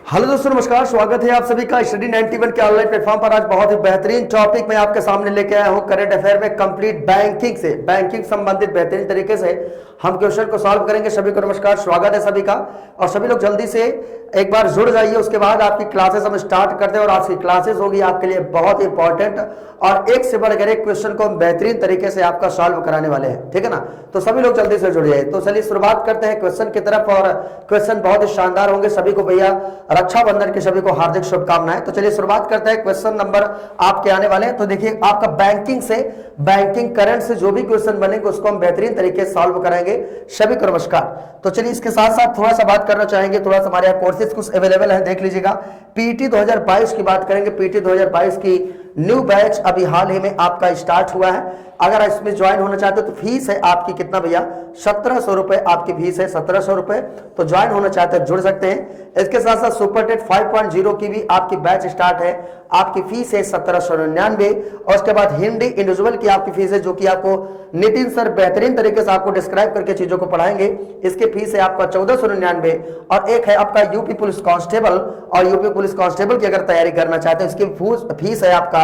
Hello दोस्तों, नमस्कार। स्वागत है आप सभी का स्टडी 91 के ऑनलाइन प्लेटफॉर्म पर। आज बहुत ही बेहतरीन टॉपिक मैं आपके सामने लेके आया हूं। करंट अफेयर में कंप्लीट बैंकिंग संबंधित बेहतरीन तरीके से हम क्वेश्चन को सॉल्व करेंगे। सभी को नमस्कार, स्वागत है सभी का। और सभी लोग जल्दी से एक बार जुड़ जाइए, उसके बाद आपकी क्लासेस हम स्टार्ट करते हैं। और आज की क्लासेस होगी आपके लिए बहुत इंपॉर्टेंट और एक से बढ़कर एक क्वेश्चन को हम बेहतरीन तरीके से आपका सॉल्व कराने वाले हैं, ठीक है ना। तो सभी लोग जल्दी से जुड़ जाइए। तो चलिए शुरुआत करते हैं क्वेश्चन की तरफ। और क्वेश्चन बहुत ही शानदार होंगे। सभी को भैया रक्षाबंधन की सभी को हार्दिक शुभकामनाएं। तो चलिए शुरुआत करते हैं। क्वेश्चन नंबर आपके आने वाले हैं। तो देखिए, आपका बैंकिंग करंट से जो भी क्वेश्चन बनेंगे उसको हम बेहतरीन तरीके से सॉल्व कराएंगे। सभी को नमस्कार। तो चलिए इसके साथ साथ थोड़ा सा बात करना चाहेंगे। थोड़ा सा हमारे यहाँ कोर्सेज कुछ अवेलेबल है, देख लीजिएगा। पीटी 2022 की बात करेंगे। पीटी 2022 की न्यू बैच अभी हाल ही में आपका स्टार्ट हुआ है। अगर इसमें ज्वाइन होना चाहते हो तो फीस है आपकी कितना भैया, 1700 रुपए आपकी फीस है, 1700 रुपए। तो ज्वाइन होना चाहते हैं जुड़ सकते हैं। इसके साथ साथ सुपर टेट 5.0 की भी आपकी बैच स्टार्ट है। आपकी फीस है 1799। और उसके बाद हिंदी इंडिविजुअल की आपकी फीस है, जो कि आपको नितिन सर बेहतरीन तरीके से आपको डिस्क्राइब करके चीजों को पढ़ाएंगे। इसके फीस है आपका 1499। और एक है आपका यूपी पुलिस कांस्टेबल। और यूपी पुलिस कांस्टेबल की अगर तैयारी करना चाहते हैं, इसकी फीस है आपका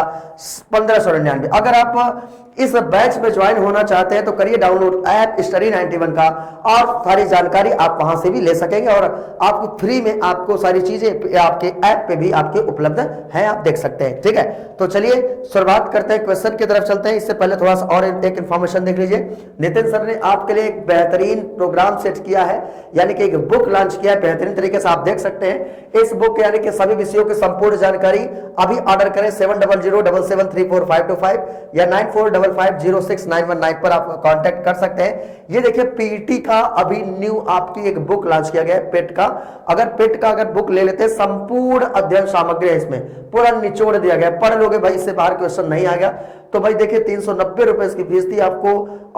1599। अगर आप इस बैच में ज्वाइन होना चाहते हैं तो करिए डाउनलोड ऐप स्टडी 91 का, और सारी जानकारी आप वहां से भी ले सकेंगे। और आपको फ्री में आपको सारी चीजें आपके ऐप पे भी आपके उपलब्ध है, आप देख सकते हैं, ठीक है। तो चलिए शुरुआत करते हैं, क्वेश्चन की तरफ चलते हैं। इससे पहले थोड़ा सा और एक इन्फॉर्मेशन देख लीजिए। नितिन सर ने आपके लिए एक बेहतरीन प्रोग्राम सेट किया है, यानी कि एक बुक लॉन्च किया है बेहतरीन तरीके से, आप देख सकते हैं। इस बुक यानी कि सभी विषयों की संपूर्ण जानकारी अभी ऑर्डर करें 7007734525 या 9455069119 पर आप कांटेक्ट कर सकते हैं। ये देखिए, पीटी का अभी न्यू आपकी एक बुक लॉन्च किया गया है, पेट का। अगर बुक ले लेते हैं, संपूर्ण अध्ययन सामग्री है इसमें, पूरा निचोड़ दिया गया। पढ़ लोगे भाई, इससे बाहर क्वेश्चन नहीं आ गया तो भाई देखिए 390 रुपए इसकी फीस थी। आपको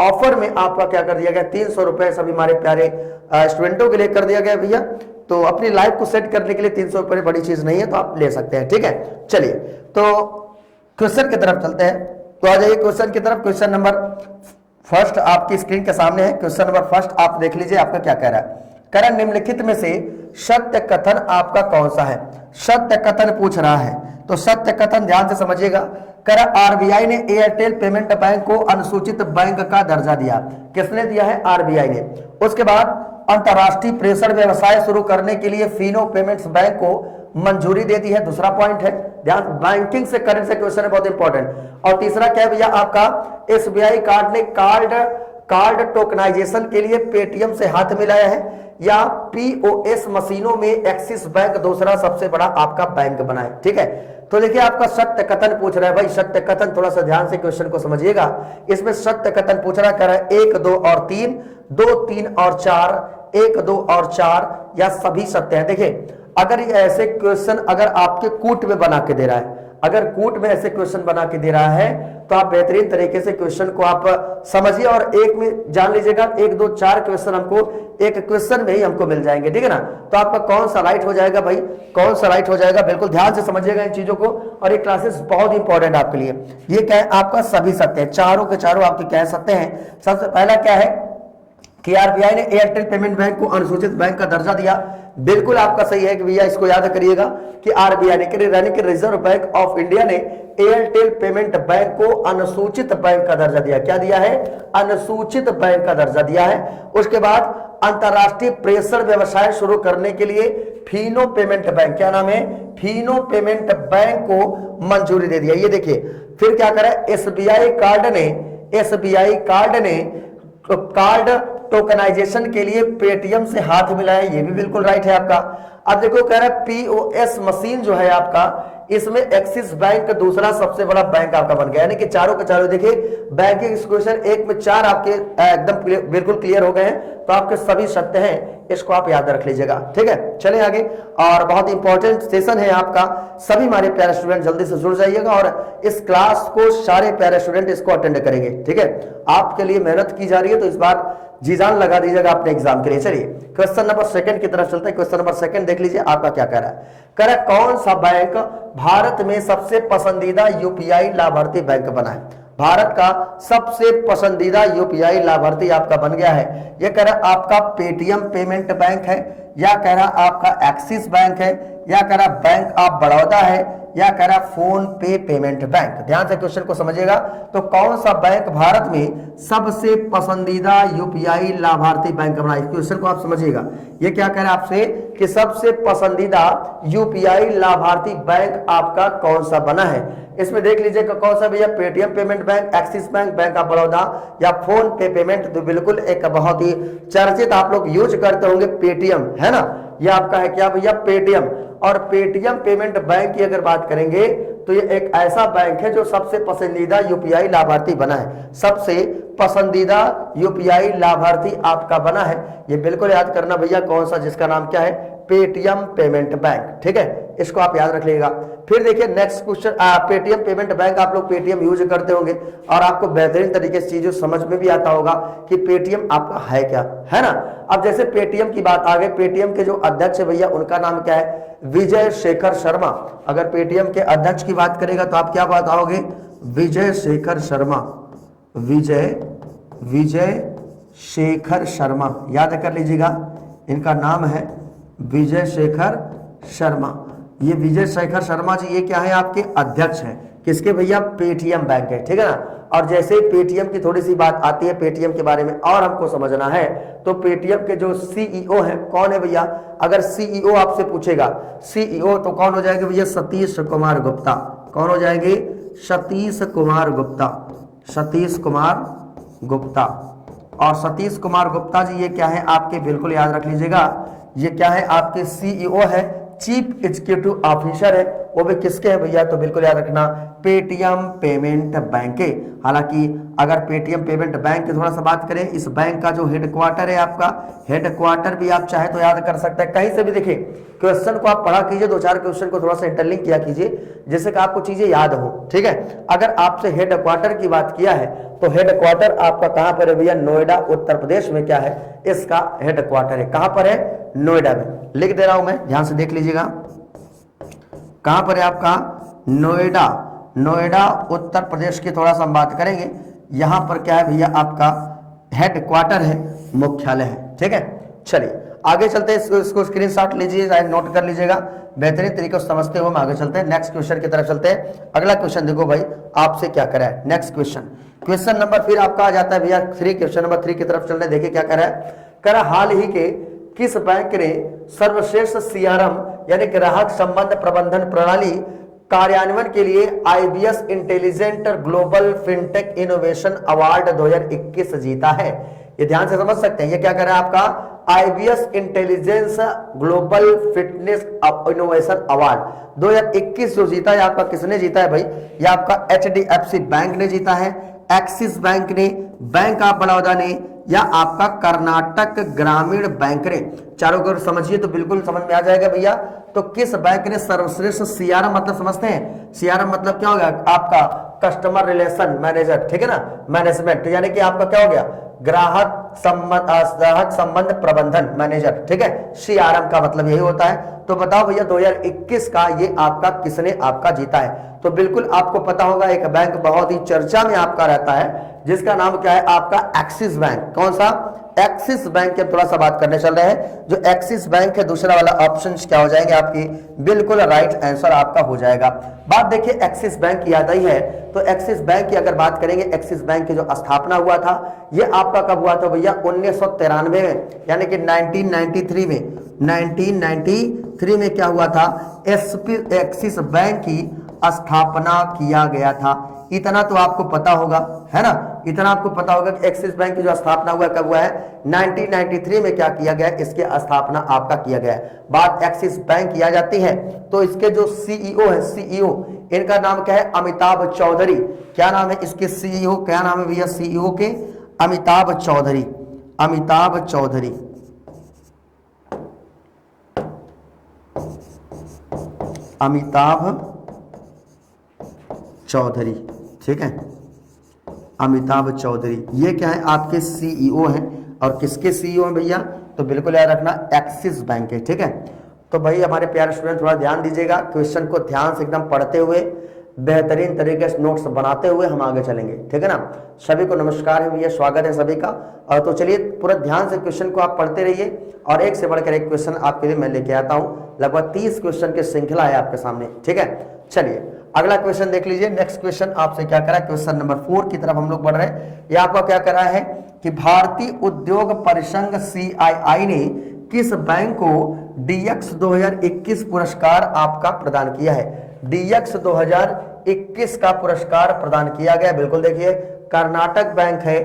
ऑफर में आपका क्या कर दिया गया, 300 रुपए सभी हमारे प्यारे स्टूडेंटों के लिए कर दिया गया भैया। तो अपनी लाइफ को सेट करने के लिए 300 रुपए बड़ी चीज नहीं है, तो आप ले सकते हैं, ठीक है। चलिए तो क्वेश्चन की तरफ चलते हैं। तो आ जाइए क्वेश्चन की तरफ। क्वेश्चन नंबर फर्स्ट आपकी स्क्रीन के सामने है। क्वेश्चन नंबर फर्स्ट आप देख लीजिए, आपका क्या कह रहा है। करण निम्नलिखित में से सत्य कथन आपका कौन सा है। सत्य कथन पूछ रहा है, तो सत्य कथन ध्यान से समझिएगा। करण आरबीआई ने एयरटेल पेमेंट बैंक को अनुसूचित बैंक का दर्जा दिया। किसने दिया है, आरबीआई ने। उसके बाद अंतरराष्ट्रीय प्रेषण व्यवसाय शुरू करने के लिए फिनो पेमेंट्स बैंक को मंजूरी दे दी है। दूसरा पॉइंट है, ध्यान, बैंकिंग से करंट से क्वेश्चन है, बहुत इंपॉर्टेंट। और तीसरा क्या है भैया, आपका एसबीआई कार्ड ने कार्ड टोकनाइजेशन के लिए पेटीएम से हाथ मिलाया है, या पीओएस मशीनों में एक्सिस बैंक दूसरा सबसे बड़ा आपका बैंक बना है, ठीक है। तो देखिए, आपका सत्य कथन पूछ रहा है भाई। सत्य कथन थोड़ा सा ध्यान से क्वेश्चन को समझिएगा। इसमें सत्य कथन पूछ रहा है 1, 2 और 3, 2, 3 और 4, 1, 2 और 4, या सभी सत्य है। देखिए, अगर ये ऐसे क्वेश्चन अगर आपके कूट में बना के दे रहा है, अगर कूट में ऐसे क्वेश्चन बना के दे रहा है, तो आप बेहतरीन तरीके से क्वेश्चन को आप समझिए और एक में जान लीजिएगा। 1, 2, 4 क्वेश्चन हमको एक क्वेश्चन में ही हमको मिल जाएंगे, ठीक है ना। तो आपका कौन सा राइट हो जाएगा भाई, कौन सा राइट हो जाएगा, बिल्कुल ध्यान से समझिएगा इन चीजों को। और ये क्लासेस बहुत इंपॉर्टेंट आपके लिए। ये क्या है, आपका सभी सत्य है, चारों के चारों आपके कह सकते हैं। सबसे पहला क्या है कि आरबीआई ने एयरटेल पेमेंट बैंक को अनुसूचित बैंक का दर्जा दिया। बिल्कुल आपका सही है कि भैया, इसको याद करिएगा कि आरबीआई ने रिजर्व बैंक ऑफ इंडिया ने एयरटेल पेमेंट बैंक को अनुसूचित बैंक का दर्जा दिया। क्या दिया है, अनुसूचित बैंक का दर्जा दिया है। उसके बाद अंतरराष्ट्रीय प्रेषण व्यवसाय शुरू करने के लिए फिनो पेमेंट बैंक, क्या नाम है, फिनो पेमेंट बैंक को मंजूरी दे दिया। ये देखिए, फिर क्या करा, एसबीआई कार्ड ने कार्ड टोकनाइजेशन के लिए पेटीएम से हाथ मिलाया। ये भी बिल्कुल राइट है आपका। अब देखो, कह रहा है पीओएस मशीन जो है आपका, इसमें एक्सिस बैंक दूसरा सबसे बड़ा बैंक आपका बन गया। यानी कि चारों के चारों देखिए, बैंकिंग क्वेश्चन एक में 4 आपके एकदम बिल्कुल क्लियर हो गए हैं। तो आपके सभी सत्य हैं, इसको आप याद रख लीजिएगा, ठीक है। चलिए आगे, और बहुत इंपॉर्टेंट सेशन है आपका। सभी हमारे प्यारे स्टूडेंट जल्दी से जुड़ जाइएगा और इस क्लास को सारे प्यारे स्टूडेंट इसको अटेंड करेंगे, ठीक है। आपके लिए मेहनत की जा रही है, तो इस बार जी जान लगा दीजिएगा अपने एग्जाम के लिए। चलिए क्वेश्चन नंबर सेकंड की तरफ चलते हैं। क्वेश्चन नंबर सेकंड देख लीजिए, आपका क्या कह रहा है। कह रहा कौन सा बैंक भारत में सबसे पसंदीदा यूपीआई लाभार्थी बैंक बना है। भारत का सबसे पसंदीदा यूपीआई लाभार्थी आपका बन गया है। ये कह रहा आपका पेटीएम पेमेंट बैंक है, या कह रहा आपका एक्सिस बैंक है, या कह रहा बैंक ऑफ बड़ौदा है, या कह रहा फोन पे पेमेंट बैंक। ध्यान से क्वेश्चन को समझिएगा। तो कौन सा बैंक भारत में सबसे पसंदीदा यूपीआई लाभार्थी बैंक बना, इस क्वेश्चन को आप समझिएगा। ये क्या कह रहा है आपसे कि सबसे पसंदीदा यूपीआई लाभार्थी बैंक आपका कौन सा बना है। इसमें देख लीजिएगा कौन सा भैया, Paytm payment bank, axis bank, bank of Baroda या फोन पे पेमेंट। तो बिल्कुल एक बहुत ही चर्चित आप लोग यूज करते होंगे पेटीएम, है ना। ये आपका है क्या भैया, पेटीएम। और पेटीएम पेमेंट बैंक की अगर बात करेंगे तो ये एक ऐसा बैंक है जो सबसे पसंदीदा यूपीआई लाभार्थी बना है, सबसे पसंदीदा यूपीआई लाभार्थी आपका बना है। ये बिल्कुल याद करना भैया कौन सा, जिसका नाम क्या है, पेटीएम पेमेंट बैंक। ठीक है, इसको आप याद रख लीजिएगा। फिर देखिए next question, Paytm payment bank, आप लोग पेटीएम यूज करते होंगे और आपको बेहतरीन तरीके से चीजों समझ में भी आता होगा कि पेटीएम आपका है क्या, है ना। अब जैसे पेटीएम की बात आ गई, पेटीएम के जो अध्यक्ष है भैया उनका नाम क्या है, विजय शेखर शर्मा। अगर पेटीएम के अध्यक्ष की बात करेगा तो आप क्या बताओगे, विजय शेखर शर्मा। विजय शेखर शर्मा याद कर लीजिएगा, इनका नाम है विजय शेखर शर्मा। ये विजय शेखर शर्मा जी ये क्या है, आपके अध्यक्ष हैं, किसके भैया, पेटीएम बैंक है। ठीक है ना। और जैसे पेटीएम की थोड़ी सी बात आती है, पेटीएम के बारे में और हमको समझना है, तो पेटीएम के जो सीईओ हैं कौन है भैया। अगर सीईओ आपसे पूछेगा, सीईओ तो कौन हो जाएंगे भैया, सतीश कुमार गुप्ता। कौन हो जाएंगे, सतीश कुमार गुप्ता। सतीश कुमार गुप्ता। और सतीश कुमार गुप्ता जी ये क्या है आपके, बिल्कुल याद रख लीजिएगा, ये क्या है आपके सीईओ है, चीफ एग्जीक्यूटिव ऑफिसर है। वो भी किसके हैं भैया, तो बिल्कुल याद रखना, पेटीएम पेमेंट बैंक के। हालांकि अगर पेटीएम पेमेंट बैंक की थोड़ा सा बात करें, इस बैंक का जो हेडक्वार्टर है आपका, हेडक्वार्टर भी आप चाहे तो याद कर सकते हैं कहीं से भी। देखिए क्वेश्चन को आप पढ़ा कीजिए, दो चार क्वेश्चन को थोड़ा सा इंटरलिंक किया कीजिए, जिससे कि आपको चीजें याद हो। ठीक है, अगर आपसे हेडक्वार्टर की बात किया है तो हेडक्वार्टर आपका कहां पर है भैया, नोएडा उत्तर प्रदेश में क्या है, इसका हेडक्वार्टर है। कहां पर है, नोएडा में। लिख दे रहा हूं मैं, ध्यान से देख लीजिएगा, कहां पर है आपका, नोएडा। नोएडा उत्तर प्रदेश की थोड़ा सा हम बात करेंगे, यहां पर क्या है भैया आपका हेडक्वार्टर है, मुख्यालय है। ठीक है, चलिए आगे चलते हैं, इसको स्क्रीनशॉट लीजिए, नोट कर लीजिएगा, बेहतरीन तरीके से समझते हुए हम आगे चलते हैं। नेक्स्ट क्वेश्चन की तरफ चलते हैं। अगला क्वेश्चन देखो भाई आपसे क्या करा है, नेक्स्ट क्वेश्चन, क्वेश्चन नंबर फिर आपका आ जाता है भैया 3। क्वेश्चन नंबर 3 की तरफ चलते हैं, देखिए क्या करा है, करा हाल ही के किस बैंक ने सर्वश्रेष्ठ सीआरएम यानी ग्राहक संबंध प्रबंधन प्रणाली कार्यान्वयन के लिए IBS intelligent global fintech innovation award 2021 जीता है। ये ध्यान से समझ सकते हैं, ये क्या कर रहा है आपका, IBS intelligence global fitness innovation award 2021 जो जीता है आपका, किसने जीता है भाई, ये आपका एचडीएफसी बैंक ने जीता है, एक्सिस बैंक ने, बैंक ऑफ बड़ौदा ने, या आपका कर्नाटक ग्रामीण बैंक ने। चारों को समझिए तो बिल्कुल समझ में आ जाएगा भैया। तो किस बैंक ने सर्वश्रेष्ठ सीआरएम मतलब समझते हैं, सीआरएम मतलब क्या हो गया आपका, कस्टमर रिलेशन मैनेजर। ठीक है ना, मैनेजमेंट, यानी कि आपका क्या हो गया, ग्राहक संबंध प्रबंधन मैनेजर। ठीक है, सीआरएम का मतलब यही होता है। तो बताओ भैया 2021 का ये आपका किसने आपका जीता है। तो बिल्कुल आपको पता होगा एक बैंक बहुत ही चर्चा में आपका रहता है, जिसका नाम क्या है आपका, एक्सिस बैंक। कौन सा, एक्सिस बैंक की थोड़ा सा बात करने चल रहे हैं। जो एक्सिस बैंक है, दूसरा वाला ऑप्शन क्या हो जाएंगे आपकी, बिल्कुल राइट आंसर आपका हो जाएगा। बात देखिए एक्सिस बैंक की याद आई है, तो एक्सिस बैंक की अगर बात करेंगे, एक्सिस बैंक की जो स्थापना हुआ था ये आपका कब हुआ था भैया, 1993 में, यानी कि 1993 में, 1993 में क्या हुआ था, एक्सिस बैंक की स्थापना किया गया था। इतना तो आपको पता होगा, है ना, इतना आपको पता होगा कि एक्सिस बैंक की जो स्थापना हुआ कब हुआ है, 1993 में क्या किया गया, इसकी स्थापना आपका किया गया है। बात एक्सिस बैंक की आ जाती है तो इसके जो सीईओ है, सीईओ इनका नाम क्या है, अमिताभ चौधरी। क्या नाम है इसके सीईओ, क्या नाम है भैया सीईओ के, अमिताभ चौधरी। अमिताभ चौधरी, अमिताभ चौधरी। ठीक है, अमिताभ चौधरी ये क्या है आपके सीईओ हैं। और किसके सीईओ हैं भैया, तो बिल्कुल याद रखना एक्सिस बैंक है। ठीक है, तो भाई हमारे प्यारे स्टूडेंट थोड़ा ध्यान दीजिएगा, क्वेश्चन को ध्यान से एकदम पढ़ते हुए बेहतरीन तरीके से नोट्स बनाते हुए हम आगे चलेंगे, ठीक है ना। सभी को नमस्कार है भैया, स्वागत है सभी का। और तो चलिए पूरा ध्यान से क्वेश्चन को आप पढ़ते रहिए और एक से बढ़कर एक क्वेश्चन आपके लिए मैं लेके आता हूँ। लगभग 30 क्वेश्चन की श्रृंखला है आपके सामने, ठीक है। चलिए अगला क्वेश्चन देख लीजिए। नेक्स्ट क्वेश्चन आपसे क्या करा है, क्वेश्चन नंबर 4 की तरफ हम लोग बढ़ रहे हैं। ये आपका क्या करा है कि भारतीय उद्योग परिसंघ CII ने किस बैंक को DX 2021 पुरस्कार आपका प्रदान किया है। DX 2021 का पुरस्कार प्रदान किया गया, बिल्कुल देखिए कर्नाटक बैंक है,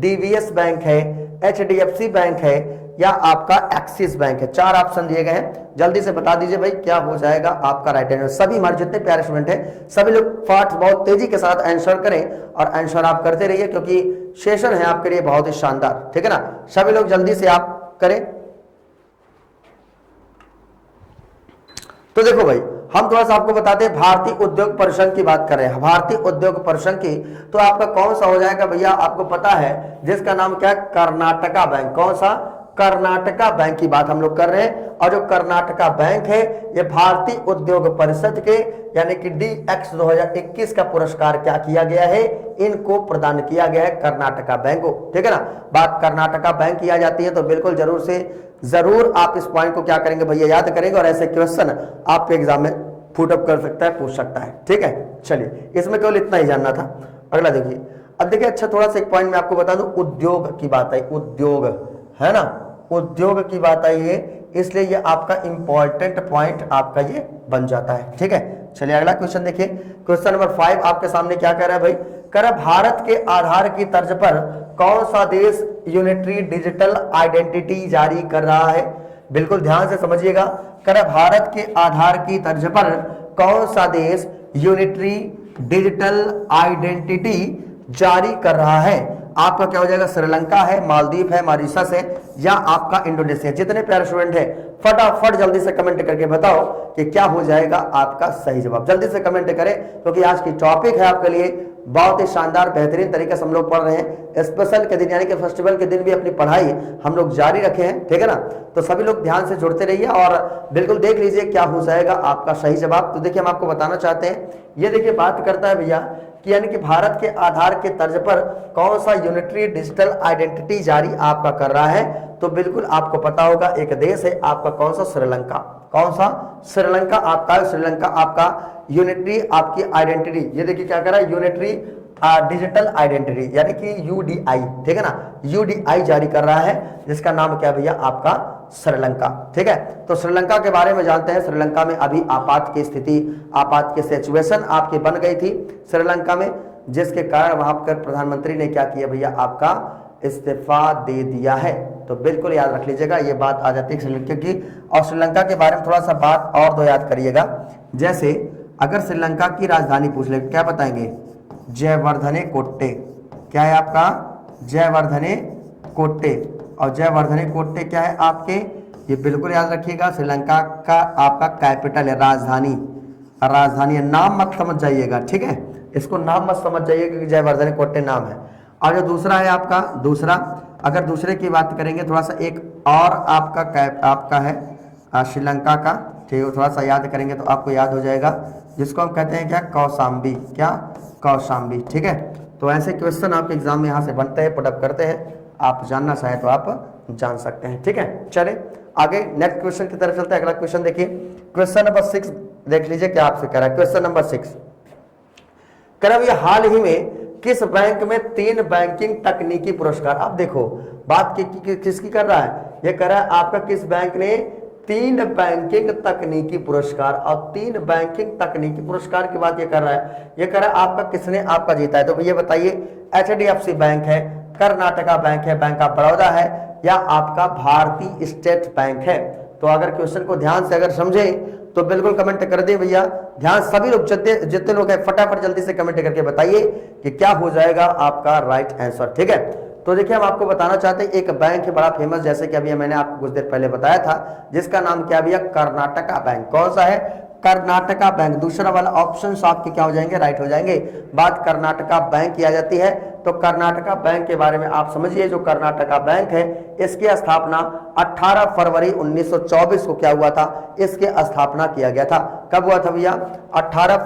DVS बैंक है, HDFC बैंक है या आपका एक्सिस बैंक है। 4 ऑप्शन दिए गए हैं, जल्दी से बता दीजिए भाई क्या हो जाएगा आपका राइट आंसर। सभी हमारे जितने प्यारे स्टूडेंट हैं सभी लोग फास्ट बहुत तेजी के साथ आंसर करें और आंसर आप करते रहिए क्योंकि सेशन है आपके लिए बहुत ही शानदार, ठीक है ना। सभी लोग जल्दी से आप करें। तो देखो भाई हम थोड़ा सा आपको बताते हैं, भारतीय उद्योग परिसंघ की बात कर रहे हैं। भारतीय उद्योग परिसंघ की तो आपका कौन सा हो जाएगा भैया, आपको पता है जिसका नाम क्या है, कर्नाटका बैंक। कौन सा, कर्नाटका बैंक की बात हम लोग कर रहे हैं। और जो कर्नाटका बैंक है ये भारतीय उद्योग परिषद के यानी कि DX 2021 का पुरस्कार क्या किया गया है, इनको प्रदान किया गया है कर्नाटका बैंक को, ठीक है ना। बात कर्नाटका बैंक की आ जाती है तो बिल्कुल जरूर से जरूर आप इस पॉइंट को क्या करेंगे भैया, याद करेंगे और ऐसे क्वेश्चन आपके एग्जाम में फुटअप कर सकता है, पूछ सकता है, ठीक है। चलिए इसमें केवल इतना ही जानना था। अगला देखिए, अब देखिए अच्छा थोड़ा सा एक पॉइंट मैं आपको बता दूं, उद्योग की बात आई, उद्योग है ना, उद्योग की बात आई है, इसलिए ये आपका इंपॉर्टेंट पॉइंट आपका ये बन जाता है, ठीक है। चलिए अगला क्वेश्चन देखिए, क्वेश्चन नंबर 5 आपके सामने क्या कह रहा है भाई, कह रहा भारत के आधार की तर्ज पर कौन सा देश यूनिटरी डिजिटल आइडेंटिटी जारी कर रहा है। बिल्कुल ध्यान से समझिएगा, कह रहा भारत के आधार की तर्ज पर कौन सा देश यूनिटरी डिजिटल आइडेंटिटी जारी कर रहा है। आपका क्या हो जाएगा, श्रीलंका है, मालदीव है, मॉरिशस है या आपका इंडोनेशिया। जितने प्यारे स्टूडेंट हैं फटाफट जल्दी से कमेंट करके बताओ कि क्या हो जाएगा आपका सही जवाब। जल्दी से कमेंट करें क्योंकि आज की टॉपिक है आपके लिए बहुत ही शानदार बेहतरीन तरीके से हम लोग पढ़ रहे हैं। स्पेशल के दिन यानी कि फेस्टिवल के दिन भी अपनी पढ़ाई हम लोग जारी रखे हैं, ठीक है ना। तो सभी लोग ध्यान से जुड़ते रहिए और बिल्कुल देख लीजिए क्या हो जाएगा आपका सही जवाब। तो देखिए हम आपको बताना चाहते हैं, ये देखिए बात करता है भैया कि यानी कि भारत के आधार के तर्ज पर कौन सा यूनिटरी डिजिटल आइडेंटिटी जारी आपका कर रहा है। तो बिल्कुल आपको पता होगा एक देश है आपका, कौन सा, श्रीलंका। कौन सा, श्रीलंका आपका, श्रीलंका आपका यूनिटरी आपकी आइडेंटिटी, ये देखिए क्या कर रहा है, यूनिटरी डिजिटल आइडेंटिटी यानी कि UDI, ठीक है ना, UDI जारी कर रहा है जिसका नाम क्या भैया आपका श्रीलंका, ठीक है। तो श्रीलंका के बारे में जानते हैं। श्रीलंका में अभी आपात की स्थिति, आपात की सिचुएशन आपकी बन गई थी श्रीलंका में, जिसके कारण वहां पर प्रधानमंत्री ने क्या किया भैया, आपका इस्तीफा दे दिया है। तो बिल्कुल याद रख लीजिएगा ये बात आ जाती है श्रीलंका की। और श्रीलंका के बारे में थोड़ा सा बात और दो याद करिएगा, जैसे अगर श्रीलंका की राजधानी पूछ ले क्या बताएंगे, जयवर्धने कोट्टे। क्या है आपका, जयवर्धने कोट्टे। और जयवर्धने कोट्टे क्या है आपके, ये बिल्कुल याद रखिएगा श्रीलंका का आपका कैपिटल है, राजधानी, राजधानी है। नाम मत समझ जाइएगा, ठीक है, इसको नाम मत समझ जाइएगा कि जयवर्धने कोट्टे नाम है। और जो दूसरा है आपका, दूसरा अगर दूसरे की बात करेंगे थोड़ा सा एक और आपका है श्रीलंका का, ठीक है, थोड़ा सा याद करेंगे तो आपको याद हो जाएगा, जिसको हम कहते हैं क्या, कौशाम्बी। क्या, कौशाम्बी, ठीक है। तो ऐसे क्वेश्चन आपके एग्जाम में यहाँ से बनते हैं, पुटअप करते हैं, आप जानना चाहें तो आप जान सकते हैं, ठीक है। चले आगे नेक्स्ट क्वेश्चन की तरफ चलते हैं। अगला क्वेश्चन देखिए, क्वेश्चन नंबर 6 देख लीजिए क्या आपसे कह रहा है। क्वेश्चन नंबर 6 कह रहा है हाल ही में किस बैंक में 3 बैंकिंग तकनीकी पुरस्कार, आप देखो बात किसकी कर रहा है, ये कह रहा है आपका किस बैंक ने 3 बैंकिंग तकनीकी पुरस्कार। और 3 बैंकिंग तकनीकी पुरस्कार की बात ये कर रहा है, ये कह रहा है आपका किसने आपका जीता है। तो भैया बताइए, HDFC बैंक है, कर्नाटका बैंक है, बैंक ऑफ बड़ौदा है या आपका भारतीय स्टेट बैंक है। तो अगर क्वेश्चन को ध्यान से अगर समझे तो बिल्कुल कमेंट कर दे भैया, ध्यान सभी लोग जितने लोग हैं फटाफट जल्दी से कमेंट करके बताइए कि क्या हो जाएगा आपका राइट आंसर, ठीक है। तो देखिए हम आपको बताना चाहते हैं एक बैंक है बड़ा फेमस, जैसे कि अभी मैंने आपको कुछ देर पहले बताया था, जिसका नाम क्या भैया, कर्नाटका बैंक। कौन सा है, कर्नाटका बैंक। दूसरा वाला ऑप्शन आपके क्या हो जाएंगे, राइट हो जाएंगे। बात कर्नाटका बैंक की आ जाती है तो कर्नाटका बैंक के बारे में आप समझिए। जो कर्नाटका बैंक है इसकी स्थापना 18 फरवरी 1924 को क्या हुआ था, इसके स्थापना किया गया था। कब हुआ था भैया? 18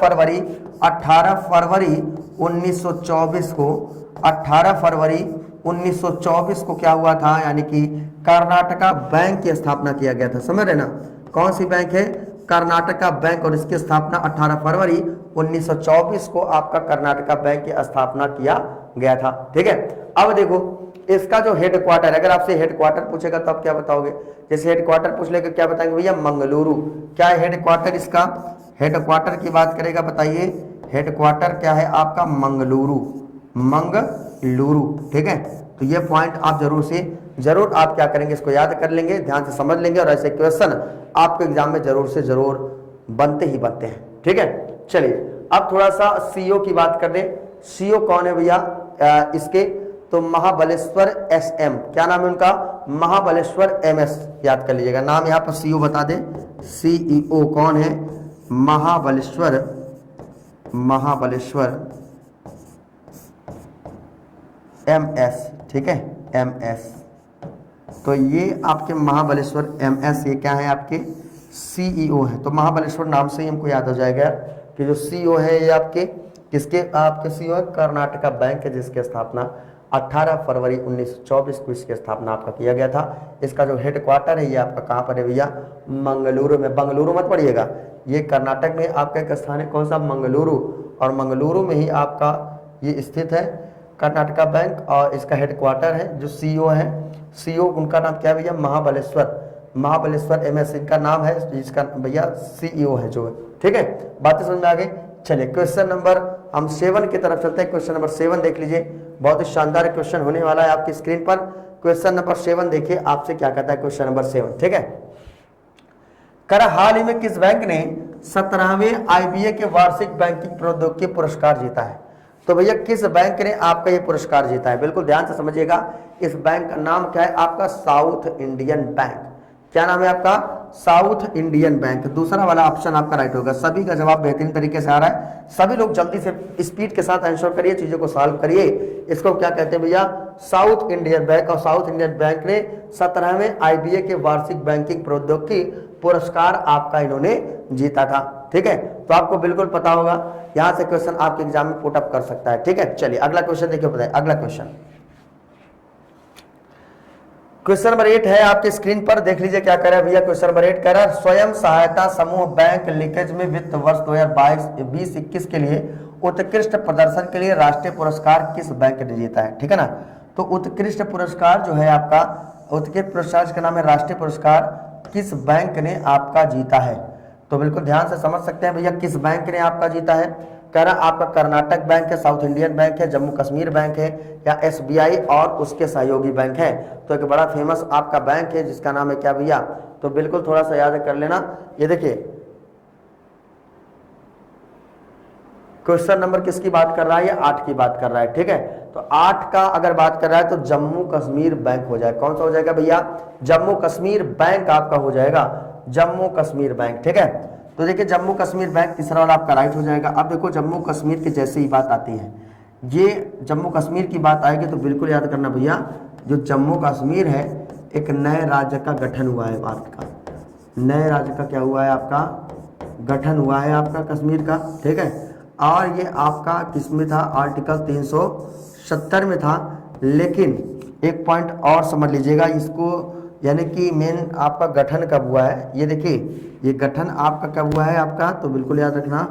फरवरी 1924 को, 18 फरवरी 1924 को क्या हुआ था, यानी कि कर्नाटका बैंक की स्थापना किया गया था। समझ रहे ना? कौन सी बैंक है? कर्नाटका बैंक, और इसकी स्थापना 18 फरवरी 1924 को आपका कर्नाटका बैंक की स्थापना किया गया था। ठीक है, अब देखो इसका जो हेडक्वार्टर, अगर आपसे हेडक्वार्टर पूछेगा तो आप क्या बताओगे? जैसे हेडक्वार्टर पूछ लेगा क्या बताएंगे भैया? मंगलुरु। क्या है हेडक्वार्टर इसका? हेडक्वार्टर की बात करेगा, बताइए हेडक्वार्टर क्या है आपका? मंगलुरु, मंगलुरु। ठीक है, तो ये पॉइंट आप जरूर आप क्या करेंगे, इसको याद कर लेंगे, ध्यान से समझ लेंगे, और ऐसे क्वेश्चन आपके एग्जाम में जरूर से जरूर बनते ही बनते हैं। ठीक है, चलिए अब थोड़ा सा सीईओ की बात कर लें। सीईओ कौन है भैया इसके? तो महाबलेश्वर एसएम, क्या नाम है उनका? महाबलेश्वर एमएस, याद कर लीजिएगा नाम, यहाँ पर सीईओ बता दें। सीईओ कौन है? महाबलेश्वर एमएस। ठीक है, एमएस, तो ये आपके महाबलेश्वर एमएस, ये क्या है आपके? सीईओ है। तो महाबलेश्वर नाम से ही हमको याद हो जाएगा कि जो सीईओ है ये आपके किसके? आपके सीईओ है कर्नाटका बैंक है, जिसकी स्थापना 18 फरवरी 1924 को इसकी स्थापना आपका किया गया था। इसका जो हेडक्वार्टर है ये आपका कहाँ पर है भैया? मंगलुरु में। बंगलुरु मत पढ़िएगा, ये कर्नाटक में आपका एक स्थान है, कौन सा? मंगलुरु, और मंगलुरु में ही आपका ये स्थित है कर्नाटका बैंक, और इसका हेडक्वार्टर है। जो सीईओ है, सीईओ उनका नाम क्या है भैया? महाबलेश्वर एमएस इनका नाम है, जिसका भैया सीईओ है जो है। ठीक है, बातें समझ में आ गई। चलिए क्वेश्चन नंबर हम 7 की तरफ चलते हैं। क्वेश्चन नंबर 7 देख लीजिए, बहुत ही शानदार क्वेश्चन होने वाला है आपकी स्क्रीन पर। क्वेश्चन नंबर 7 देखिए आपसे क्या कहता है क्वेश्चन नंबर 7। ठीक है, कर हाल ही में किस बैंक ने 17वें आईबीए के वार्षिक बैंकिंग प्रौद्योगिकी पुरस्कार जीता है? तो भैया किस बैंक ने आपका ये पुरस्कार जीता है? बिल्कुल ध्यान से समझिएगा। इस बैंक का नाम क्या है आपका? South Indian bank. क्या नाम है आपका? South Indian bank. दूसरा वाला ऑप्शन आपका राइट होगा। सभी का जवाब बेहतरीन तरीके से आ रहा है, सभी लोग जल्दी से स्पीड के साथ आंसर करिए, चीजों को सॉल्व करिए। इसको क्या कहते हैं भैया? South Indian bank. और साउथ इंडियन बैंक ने 17वें आईबीए के वार्षिक बैंकिंग प्रौद्योगिकी पुरस्कार आपका इन्होंने जीता था। ठीक है, तो आपको बिल्कुल पता होगा, यहां से क्वेश्चन आपके एग्जाम में पुट अप कर सकता है। ठीक है, चलिए अगला क्वेश्चन देखिए, बताइए अगला क्वेश्चन। क्वेश्चन नंबर 8 है आपके स्क्रीन पर, देख लीजिए क्या कर रहा है भैया। क्वेश्चन नंबर 8 कह रहा है स्वयं सहायता समूह बैंक लीकेज में वित्त वर्ष 2022-21 के लिए उत्कृष्ट प्रदर्शन के लिए राष्ट्रीय पुरस्कार किस बैंक ने जीता है? ठीक है ना, तो उत्कृष्ट पुरस्कार जो है आपका, उत्कृष्ट पुरस्कार का नाम है राष्ट्रीय पुरस्कार, किस बैंक ने आपका जीता है? तो बिल्कुल ध्यान से समझ सकते हैं भैया किस बैंक ने आपका जीता है। कह रहा आपका कर्नाटक बैंक है, साउथ इंडियन बैंक है, जम्मू कश्मीर बैंक है, या एसबीआई और उसके सहयोगी बैंक है। तो एक बड़ा फेमस आपका बैंक है जिसका नाम है क्या भैया? तो बिल्कुल थोड़ा सा याद कर लेना। ये देखिए क्वेश्चन नंबर किसकी बात कर रहा है? ये 8 की बात कर रहा है। ठीक है, तो 8 का अगर बात कर रहा है तो जम्मू कश्मीर बैंक हो जाएगा। कौन सा हो जाएगा भैया? जम्मू कश्मीर बैंक आपका हो जाएगा, जम्मू कश्मीर बैंक। ठीक है, तो देखिए जम्मू कश्मीर बैंक तीसरा वाला आपका राइट हो जाएगा। अब देखो जम्मू कश्मीर की जैसे ही बात आती है, ये जम्मू कश्मीर की बात आएगी तो बिल्कुल याद करना भैया, जो जम्मू कश्मीर है एक नए राज्य का गठन हुआ है भारत का, नए राज्य का क्या हुआ है आपका? गठन हुआ है आपका कश्मीर का। ठीक है, और ये आपका किसमें था? आर्टिकल 370 में था। लेकिन एक पॉइंट और समझ लीजिएगा इसको, यानी कि मेन आपका गठन कब हुआ है? ये देखिए ये गठन आपका कब हुआ है आपका? तो बिल्कुल याद रखना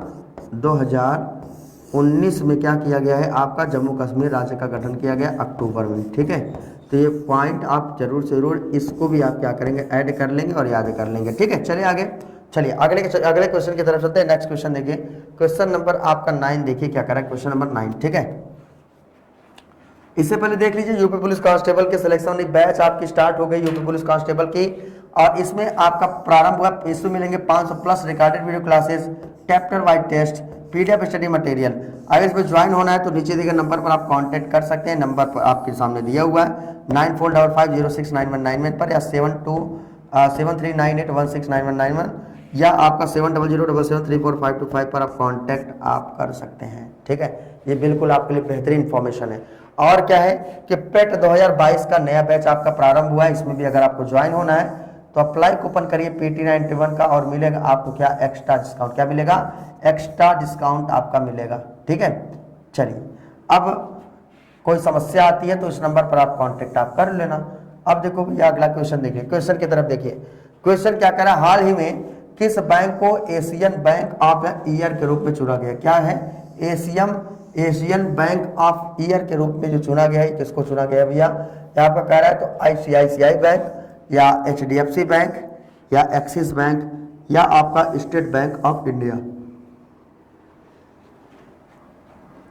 2019 में क्या किया गया है आपका? जम्मू कश्मीर राज्य का गठन किया गया अक्टूबर में। ठीक है, तो ये पॉइंट आप जरूर से जरूर इसको भी आप क्या करेंगे? ऐड कर लेंगे और याद कर लेंगे। ठीक है, चलिए आगे, चलिए अगले क्वेश्चन की तरफ चलते हैं। नेक्स्ट क्वेश्चन देखिए, क्वेश्चन नंबर आपका 9 देखिए क्या करा है क्वेश्चन नंबर 9। ठीक है, इससे पहले देख लीजिए यूपी पुलिस कांस्टेबल के सिलेक्शन बैच आपकी स्टार्ट हो गई यूपी पुलिस कांस्टेबल की, और इसमें आपका प्रारंभ हुआ। इसमें मिलेंगे 500 plus recorded video classes, chapter wise test, PDF study material. अगर इसमें ज्वाइन होना है तो नीचे दिए गए नंबर पर आप कांटेक्ट कर सकते हैं। नंबर पर आपके सामने दिया हुआ है 9455069191 पर, या 727398169191, या आपका 7007734525 पर आप कांटेक्ट आप कर सकते हैं। ठीक है, ये बिल्कुल आपके लिए बेहतरीन इन्फॉर्मेशन है। और क्या है कि पेट 2022 का नया बैच आपका प्रारंभ हुआ है, इसमें भी अगर आपको ज्वाइन होना है तो अप्लाई कूपन करिए PT91 का और मिलेगा आपको क्या एक्स्ट्रा डिस्काउंट, क्या मिलेगा एक्स्ट्रा डिस्काउंट आपका मिलेगा। ठीक है, चलिए अब कोई समस्या आती है तो इस नंबर पर आप कांटेक्ट आप कर लेना। अब देखो भैया अगला क्वेश्चन देखिए, क्वेश्चन की तरफ देखिए। क्वेश्चन क्या कह रहा है, हाल ही में किस बैंक को Asian bank of the year के रूप में चुना गया? क्या है एशियन बैंक ऑफ ईयर के रूप में जो चुना गया है, किसको चुना गया भैया? यहाँ पर कह रहा है तो ICICI बैंक या HDFC बैंक या एक्सिस बैंक या आपका स्टेट बैंक ऑफ इंडिया।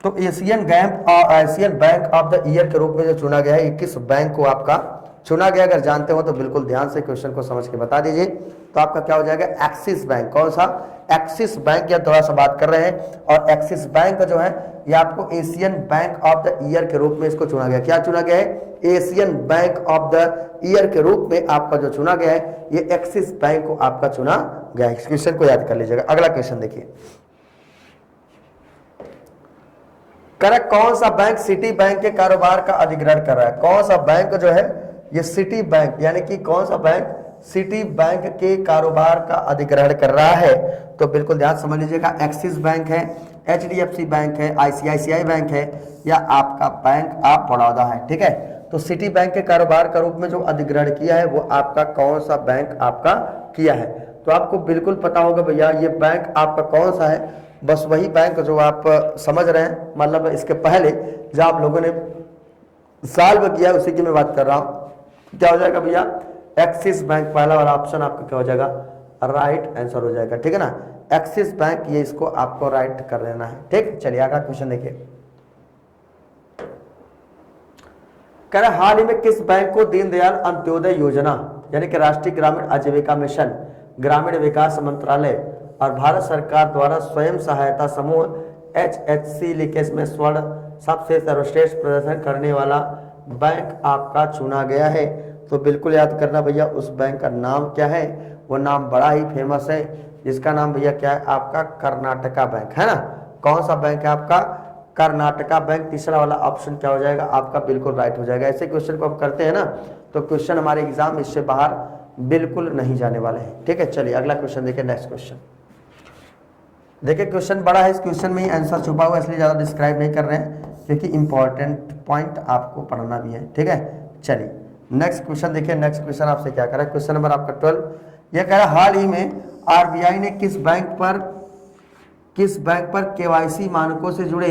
तो Asian bank of the year के रूप में जो चुना गया है, ये किस बैंक को आपका चुना गया? अगर जानते हो तो बिल्कुल ध्यान से क्वेश्चन को समझ के बता दीजिए। तो आपका क्या हो जाएगा एक्सिस बैंक। कौन सा? एक्सिस बैंक, या थोड़ा सा बात कर रहे हैं। और एक्सिस बैंक जो है ये आपको Asian bank of the year के रूप में इसको चुना गया। क्या चुना गया है? Asian bank of the year के रूप में आपका जो चुना गया है ये एक्सिस बैंक को आपका चुना गया है। इस क्वेश्चन को याद कर लीजिएगा। अगला क्वेश्चन देखिए, करेक्ट कौन सा बैंक सिटी बैंक के कारोबार का अधिग्रहण कर रहा है? कौन सा बैंक जो है ये सिटी बैंक, यानी कि कौन सा बैंक सिटी बैंक के कारोबार का अधिग्रहण कर रहा है? तो बिल्कुल ध्यान समझ लीजिएगा, एक्सिस बैंक है, HDFC बैंक है, ICICI बैंक है या आपका बैंक ऑफ बड़ौदा है। ठीक है, तो सिटी बैंक के कारोबार का रूप में जो अधिग्रहण किया है वो आपका कौन सा बैंक आपका किया है? तो आपको बिल्कुल पता होगा भैया ये बैंक आपका कौन सा है, बस वही बैंक जो आप समझ रहे हैं, मतलब इसके पहले जो आप लोगों ने साल में किया उसी की मैं बात कर रहा हूं। क्या हो जाएगा भैया? एक्सिस बैंक, पहला वाला ऑप्शन आपका क्या हो जाएगा? राइट आंसर हो जाएगा। ठीक है ना, एक्सिस बैंक, ये इसको आपको राइट कर लेना है। ठीक, चलिए अगला क्वेश्चन देखिए। कह रहा हाल ही में किस बैंक को दीनदयाल अंत्योदय योजना यानी कि राष्ट्रीय ग्रामीण आजीविका मिशन, ग्रामीण विकास मंत्रालय और भारत सरकार द्वारा स्वयं सहायता समूह HHC लीकेज में स्वर्ण सबसे सर्वश्रेष्ठ प्रदर्शन करने वाला बैंक आपका चुना गया है? तो बिल्कुल याद करना भैया उस बैंक का नाम क्या है। वो नाम बड़ा ही फेमस है, जिसका नाम भैया क्या है? आपका कर्नाटका बैंक है ना। कौन सा बैंक है आपका? कर्नाटका बैंक। तीसरा वाला ऑप्शन क्या हो जाएगा आपका? बिल्कुल राइट हो जाएगा। ऐसे क्वेश्चन को हम करते हैं ना तो क्वेश्चन हमारे एग्जाम इससे बाहर बिल्कुल नहीं जाने वाले हैं। ठीक है, चलिए अगला क्वेश्चन देखिए। नेक्स्ट क्वेश्चन देखिए, क्वेश्चन बड़ा है, इस क्वेश्चन में ही आंसर छुपा हुआ है, इसलिए ज़्यादा डिस्क्राइब नहीं कर रहे हैं क्योंकि इंपॉर्टेंट पॉइंट आपको पढ़ना भी है। ठीक है, चलिए नेक्स्ट क्वेश्चन देखिए। नेक्स्ट क्वेश्चन आपसे क्या करा है? क्वेश्चन नंबर आपका 12 यह कह रहा है हाल ही में RBI ने किस बैंक पर KYC मानकों से जुड़े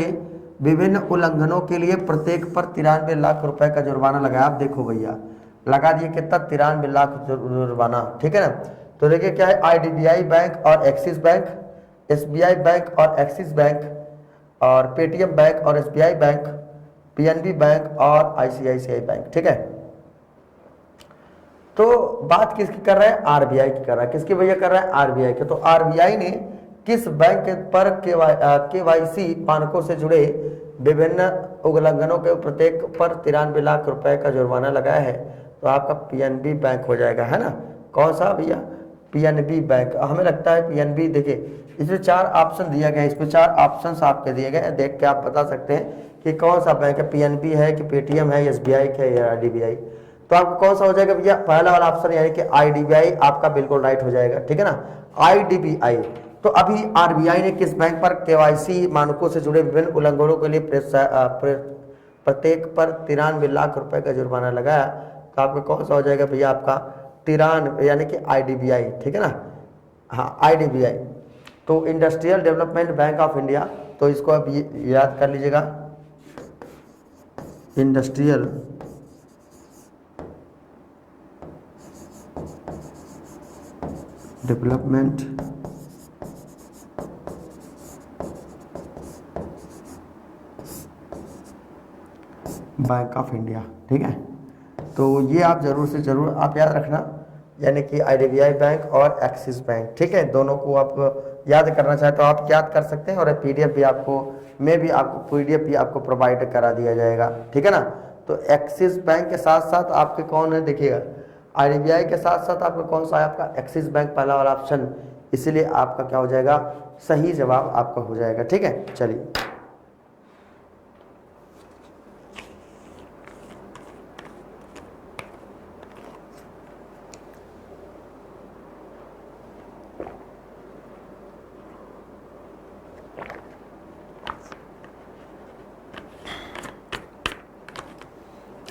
विभिन्न उल्लंघनों के लिए प्रत्येक पर 93 लाख रुपए का जुर्माना लगाया? आप देखो भैया लगा दिए कितना? 93 लाख जुर्माना। ठीक है ना, तो देखिए क्या है, IDBI बैंक और एक्सिस बैंक, SBI बैंक और एक्सिस बैंक और पेटीएम बैंक और SBI बैंक, PNB बैंक और ICICI बैंक। ठीक है, तो बात किसकी कर रहा है? RBI की कर रहा है। किसकी भैया कर रहा है? RBI के। तो RBI ने किस बैंक पर KYC मानकों से जुड़े विभिन्न उल्लंघनों के प्रत्येक पर 93 लाख रुपए का जुर्माना लगाया है? तो आपका PNB बैंक हो जाएगा, है ना। कौन सा भैया? PNB bank. हमें लगता है PNB, देखिए इसमें 4 ऑप्शन दिया गया है, इसमें 4 ऑप्शन आपके दिए गए हैं, देख के आप बता सकते हैं कि कौन सा बैंक है, PNB है कि पेटीएम है, SBI है या IDBI। तो आपको कौन सा हो जाएगा भैया? पहला वाला ऑप्शन यानी कि IDBI आपका बिल्कुल राइट हो जाएगा। ठीक है ना, IDBI। तो अभी RBI ने किस बैंक पर KYC मानकों से जुड़े विभिन्न उल्लंघनों के लिए प्रत्येक पर 93 लाख रुपए का जुर्माना लगाया? तो आपका कौन सा हो जाएगा भैया? आपका 93 यानी कि IDBI। ठीक है ना, हाँ IDBI। तो industrial development bank of India, तो इसको अब याद कर लीजिएगा, industrial development bank of India. ठीक है, तो ये आप जरूर से जरूर आप याद रखना, यानी कि IDBI बैंक और एक्सिस बैंक। ठीक है, दोनों को आप याद करना चाहे तो आप याद कर सकते हैं और PDF भी आपको PDF भी आपको प्रोवाइड करा दिया जाएगा। ठीक है ना, तो एक्सिस बैंक के साथ साथ आपके कौन है देखिएगा, IDBI के साथ साथ आपका कौन सा है? आपका एक्सिस बैंक, पहला वाला ऑप्शन। इसीलिए आपका क्या हो जाएगा? सही जवाब आपका हो जाएगा। ठीक है, चलिए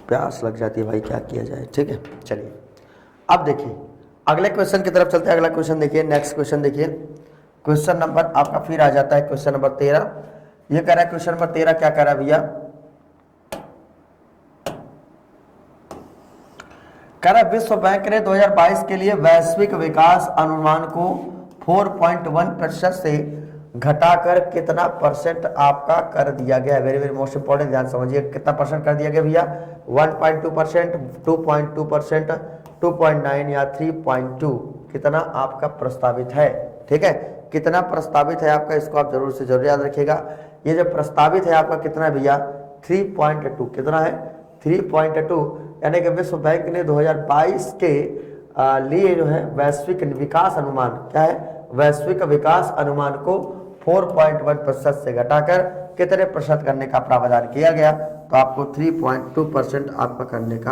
प्यास लग जाती है भाई, क्या किया जाए। ठीक है, चलिए अब देखिए अगले क्वेश्चन की तरफ चलते हैं। अगला क्वेश्चन देखिए, नेक्स्ट क्वेश्चन देखिए, क्वेश्चन नंबर आपका फिर आ जाता है क्वेश्चन नंबर 13। ये कह रहा है क्वेश्चन नंबर 13 क्या कह रहा है भैया, कह रहा है विश्व बैंक ने 2022 के लिए वैश्विक विकास अनुमान को 4.1% से घटाकर कितना परसेंट आपका कर दिया गया। वेरी वेरी मोस्ट इंपॉर्टेंट, ध्यान समझिए, कितना परसेंट कर दिया गया भैया, 1.2%, 2.2%, 2.9 या 3.2, कितना आपका प्रस्तावित है। ठीक है, कितना प्रस्तावित है आपका, इसको आप जरूर से जरूर याद रखिएगा। ये जो प्रस्तावित है आपका कितना है भैया, 3.2, कितना है 3.2, यानी कि विश्व बैंक ने 2022 के लिए जो है वैश्विक विकास अनुमान, क्या है, वैश्विक विकास अनुमान को 4.1% से घटाकर कितने प्रतिशत करने का प्रावधान किया गया, तो आपको 3.2% आपका करने का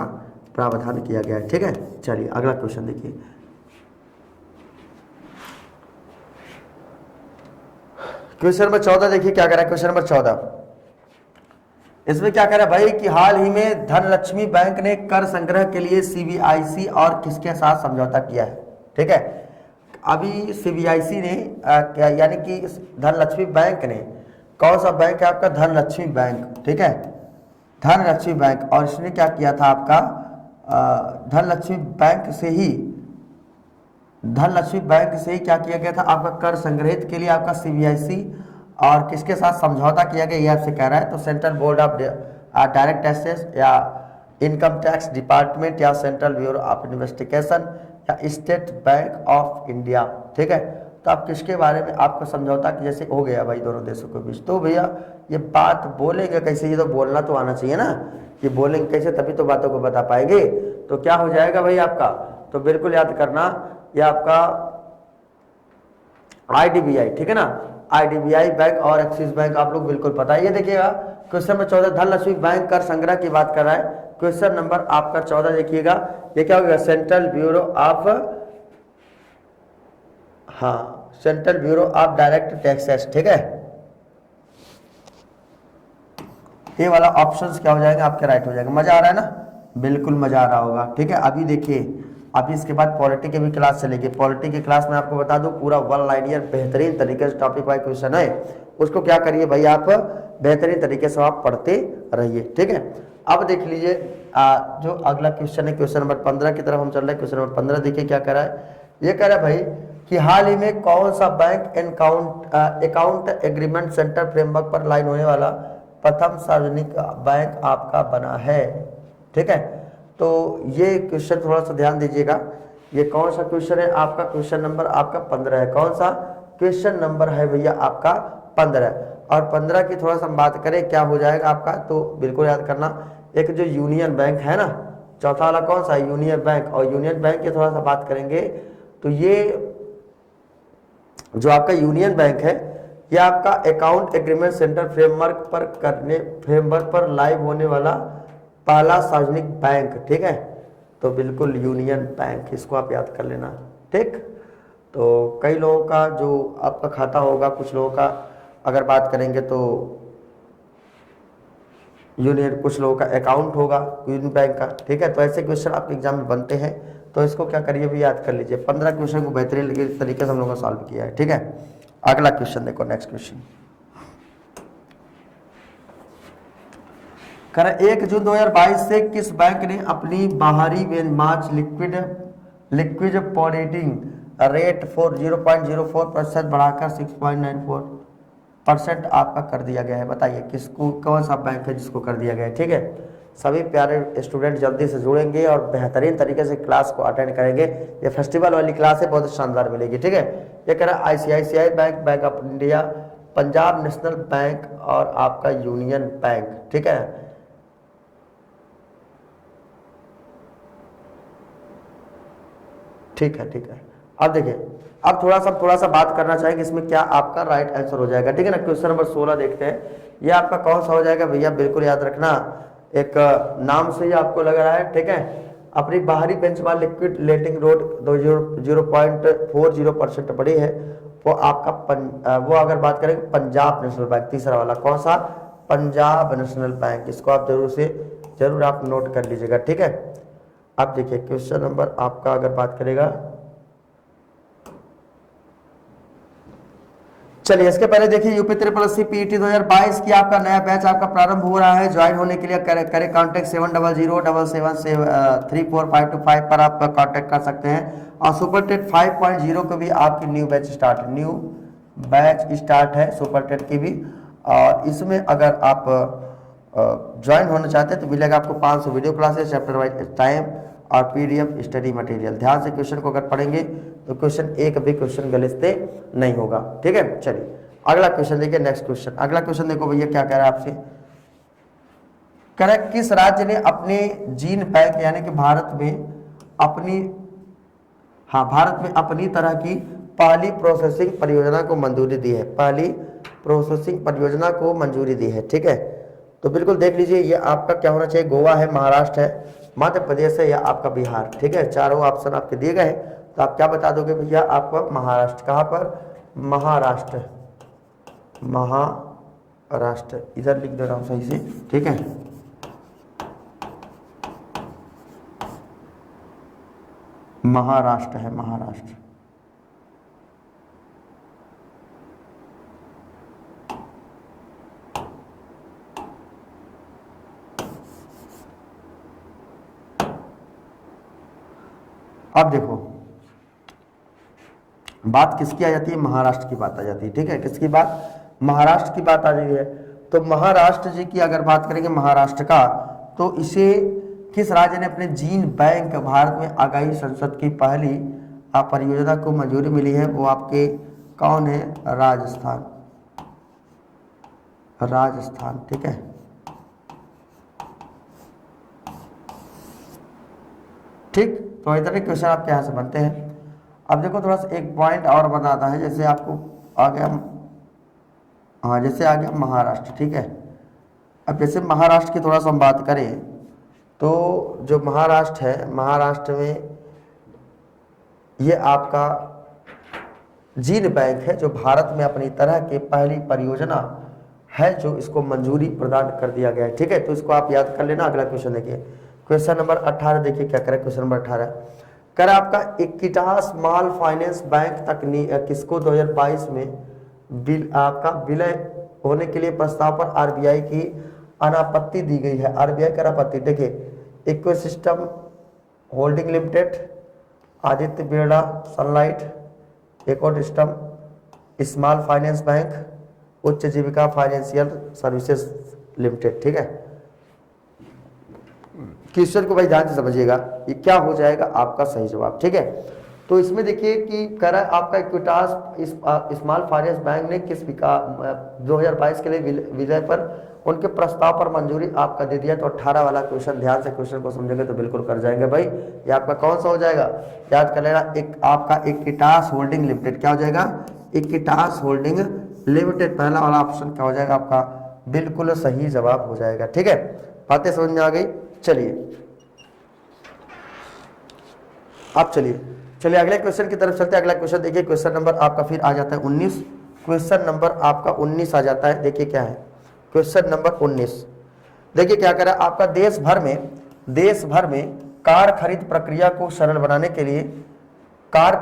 प्रावधान किया गया है। ठीक है, चलिए अगला क्वेश्चन देखिए, क्वेश्चन नंबर 14 देखिए क्या कह रहा है। क्वेश्चन नंबर 14, इसमें क्या कह रहा है भाई कि हाल ही में धनलक्ष्मी बैंक ने कर संग्रह के लिए सीबीआईसी और किसके साथ समझौता किया है। ठीक है, अभी सीबीआईसी ने क्या, यानी कि धनलक्ष्मी बैंक ने, कौन सा बैंक है आपका, धनलक्ष्मी बैंक। ठीक है, धनलक्ष्मी बैंक, और इसने क्या किया था आपका, धनलक्ष्मी बैंक से ही क्या किया गया था आपका, कर संग्रहित के लिए आपका सीबीआईसी और किसके साथ समझौता किया गया, ये आपसे कह रहा है। तो central board of direct taxes या इनकम टैक्स डिपार्टमेंट या सेंट्रल ब्यूरो ऑफ इन्वेस्टिगेशन या स्टेट बैंक ऑफ इंडिया। ठीक है, तो आप किसके बारे में आपका समझौता की जैसे हो गया भाई दोनों देशों के बीच, तो भैया ये बात बोलेंगे कैसे, ये तो बोलना तो आना चाहिए ना, ये बोलेंगे कैसे तभी तो बातों को बता पाएंगे। तो क्या हो जाएगा भाई आपका, तो बिल्कुल याद करना, ये आपका आईडीबीआई, ठीक है ना, आईडीबीआई बैंक और एक्सिस बैंक आप लोग बिल्कुल पता है। ये देखिएगा क्वेश्चन नंबर 14 धनलक्ष्मी बैंक कर संग्रह की बात कर रहा है। क्वेश्चन नंबर आपका 14 देखिएगा, ये क्या होगा, सेंट्रल ब्यूरो ऑफ, हाँ, central bureau of direct taxes. ठीक है, ये वाला ऑप्शंस क्या हो जाएगा आपके, राइट हो जाएगा। मजा आ रहा है ना, बिल्कुल मजा आ रहा होगा। ठीक है, अभी देखिए अभी इसके बाद पॉलिटी की भी क्लास चलेगी। पॉलिटी की क्लास में आपको बता दूं पूरा 1 लाइनियर बेहतरीन तरीके से टॉपिक वाइज क्वेश्चन है, उसको क्या करिए भाई आप बेहतरीन तरीके से आप पढ़ते रहिए। ठीक है, अब देख लीजिए जो अगला क्वेश्चन है, क्वेश्चन नंबर 15 की तरफ हम चल रहे हैं। क्वेश्चन नंबर 15 देखिए क्या कह रहा है, ये कह रहा है भाई कि हाल ही में कौन सा bank account agreement centre framework पर लाइन होने वाला प्रथम सार्वजनिक बैंक आपका बना है। ठीक है, तो ये क्वेश्चन थोड़ा सा ध्यान दीजिएगा, ये कौन सा क्वेश्चन है आपका, क्वेश्चन नंबर आपका 15 है। कौन सा क्वेश्चन नंबर है भैया आपका 15, और 15 की थोड़ा सा हम बात करें क्या हो जाएगा आपका, तो बिल्कुल याद करना, एक जो यूनियन बैंक है ना, चौथा वाला कौन सा है, यूनियन बैंक, और यूनियन बैंक की थोड़ा सा बात करेंगे तो ये जो आपका यूनियन बैंक है, ये आपका अकाउंट एग्रीमेंट सेंटर फ्रेमवर्क पर लाइव होने वाला पहला सार्वजनिक बैंक। ठीक है, तो बिल्कुल यूनियन बैंक, इसको आप याद कर लेना। ठीक, तो कई लोगों का जो आपका खाता होगा, कुछ लोगों का अगर बात करेंगे तो यूनियन, कुछ लोगों का अकाउंट होगा यूनियन बैंक का। ठीक है, तो ऐसे क्वेश्चन आपके एग्जाम में बनते हैं, तो इसको क्या करिए भी याद कर लीजिए। 15 क्वेश्चन को बेहतरीन तरीके से हम लोगों ने सॉल्व किया है। ठीक है, अगला क्वेश्चन देखो, नेक्स्ट क्वेश्चन कर 1 जून 2022 से किस बैंक ने अपनी बाहरी बेंचमार्क लिक्विड ऑपरेटिंग रेट 0.04% बढ़ाकर 6.94% आपका कर दिया गया है। बताइए किसको, कौन सा बैंक है जिसको कर दिया गया है। ठीक है, सभी प्यारे स्टूडेंट जल्दी से जुड़ेंगे और बेहतरीन तरीके से क्लास को अटेंड करेंगे। ये फेस्टिवल वाली क्लास है, बहुत शानदार मिलेगी। ठीक है, ये कह रहा है ICICI bank, bank of India, Punjab national bank और आपका यूनियन बैंक। ठीक है, ठीक है, ठीक है। अब देखिए, अब थोड़ा सा बात करना चाहेंगे इसमें क्या आपका राइट आंसर हो जाएगा। ठीक है ना, क्वेश्चन नंबर 16 देखते हैं, ये आपका कौन सा हो जाएगा भैया, बिल्कुल याद रखना, एक नाम से ही आपको लग रहा है। ठीक है, अपनी बाहरी बेंचमार्क लिक्विड लेटिंग रोड 0.40% बढ़ी है, वो आपका वो अगर बात करें पंजाब नेशनल बैंक, तीसरा वाला कौन सा, पंजाब नेशनल बैंक, इसको आप जरूर से जरूर आप नोट कर लीजिएगा, ठीक है। अब देखिए क्वेश्चन नंबर आपका अगर बात करेगा, चलिए इसके पहले देखिए UP triple S C PET 2022 की आपका नया बैच आपका प्रारंभ हो रहा है। ज्वाइन होने के लिए करे कांटेक्ट 7007773452 पर आप कांटेक्ट कर सकते हैं। और सुपर टेट 5.0 को भी आपकी न्यू बैच स्टार्ट है सुपर टेट की भी। और इसमें अगर आप ज्वाइन होना चाहते हैं तो मिलेगा आपको 500 video classes, chapter wise time और पीडीएफ स्टडी मटेरियल। ध्यान से क्वेश्चन को अगर पढ़ेंगे तो क्वेश्चन एक भी क्वेश्चन गलत नहीं होगा, ठीक है। चलिए अगला क्वेश्चन देखिए, नेक्स्ट क्वेश्चन। अगला क्वेश्चन देखो भैया क्या कह रहा है आपसे, कह रहा है किस राज्य ने अपने जीन बैंक यानी कि भारत में अपनी तरह की पहली प्रोसेसिंग परियोजना को मंजूरी दी है। पहली प्रोसेसिंग परियोजना को मंजूरी दी है, ठीक है। तो बिल्कुल देख लीजिए, ये आपका क्या होना चाहिए, गोवा है, महाराष्ट्र है, मध्य प्रदेश है या आपका बिहार, ठीक है। चारों ऑप्शन आपके दिए गए हैं, तो आप क्या बता दोगे भैया, आपका महाराष्ट्र। कहाँ पर, महाराष्ट्र, महाराष्ट्र इधर लिख दे रहा हूँ सही से, ठीक है। महाराष्ट्र है, महाराष्ट्र। अब देखो बात किसकी आ जाती है, महाराष्ट्र की बात आ जाती है, ठीक है। किसकी बात, महाराष्ट्र की बात आ रही है। तो महाराष्ट्र जी की अगर बात करेंगे महाराष्ट्र का, तो इसे किस राज्य ने अपने जीन बैंक भारत में आगाही संसद की पहली परियोजना को मंजूरी मिली है, वो आपके कौन है, राजस्थान, राजस्थान, ठीक है। ठीक, तो इधर क्वेश्चन आपके यहाँ से बनते हैं। अब देखो थोड़ा सा एक पॉइंट और बताता है, जैसे आपको आ गया, हाँ जैसे आ गया महाराष्ट्र, ठीक है। अब जैसे महाराष्ट्र की थोड़ा सा हम बात करें, तो जो महाराष्ट्र है, महाराष्ट्र में ये आपका जीन बैंक है जो भारत में अपनी तरह की पहली परियोजना है, जो इसको मंजूरी प्रदान कर दिया गया है, ठीक है। तो इसको आप याद कर लेना। अगला क्वेश्चन देखिए, क्वेश्चन नंबर 18 देखिए क्या करे। क्वेश्चन नंबर 18 कर आपका इक्विटा स्मॉल फाइनेंस बैंक किसको 2022 में आपका विलय होने के लिए प्रस्ताव पर आरबीआई की अनापत्ति दी गई है। आरबीआई का अनापत्ति देखिए, ecosystem holding limited, Aditya Birla sunlight, ecosystem small finance bank, उच्च जीविका फाइनेंशियल सर्विसेज लिमिटेड, ठीक है। क्वेश्चन को भाई ध्यान से समझिएगा, ये क्या हो जाएगा आपका सही जवाब, ठीक है। तो इसमें देखिए कि करा आपका इक्विटास स्मॉल फाइनेंस बैंक ने किस 2022 के लिए विलय पर उनके प्रस्ताव पर मंजूरी आपका दे दिया। तो 18 वाला क्वेश्चन, ध्यान से क्वेश्चन को समझेंगे तो बिल्कुल कर जाएंगे भाई। ये आपका कौन सा हो जाएगा, याद कर लेना, एक आपका इक्विटास होल्डिंग लिमिटेड क्या हो जाएगा, इक्विटास होल्डिंग लिमिटेड, पहला वाला ऑप्शन क्या हो जाएगा आपका, बिल्कुल सही जवाब हो जाएगा, ठीक है। बातें समझ में आ गई। चलिए आप चलिए अगले क्वेश्चन की तरफ चलते हैं। अगला क्वेश्चन देखिए, क्वेश्चन नंबर आपका फिर आ जाता है 19। क्वेश्चन नंबर आपका 19 आ जाता है। देखिए क्या है क्वेश्चन नंबर 19, देखिए क्या करा आपका, देश भर में कार खरीद प्रक्रिया को सरल बनाने के लिए कार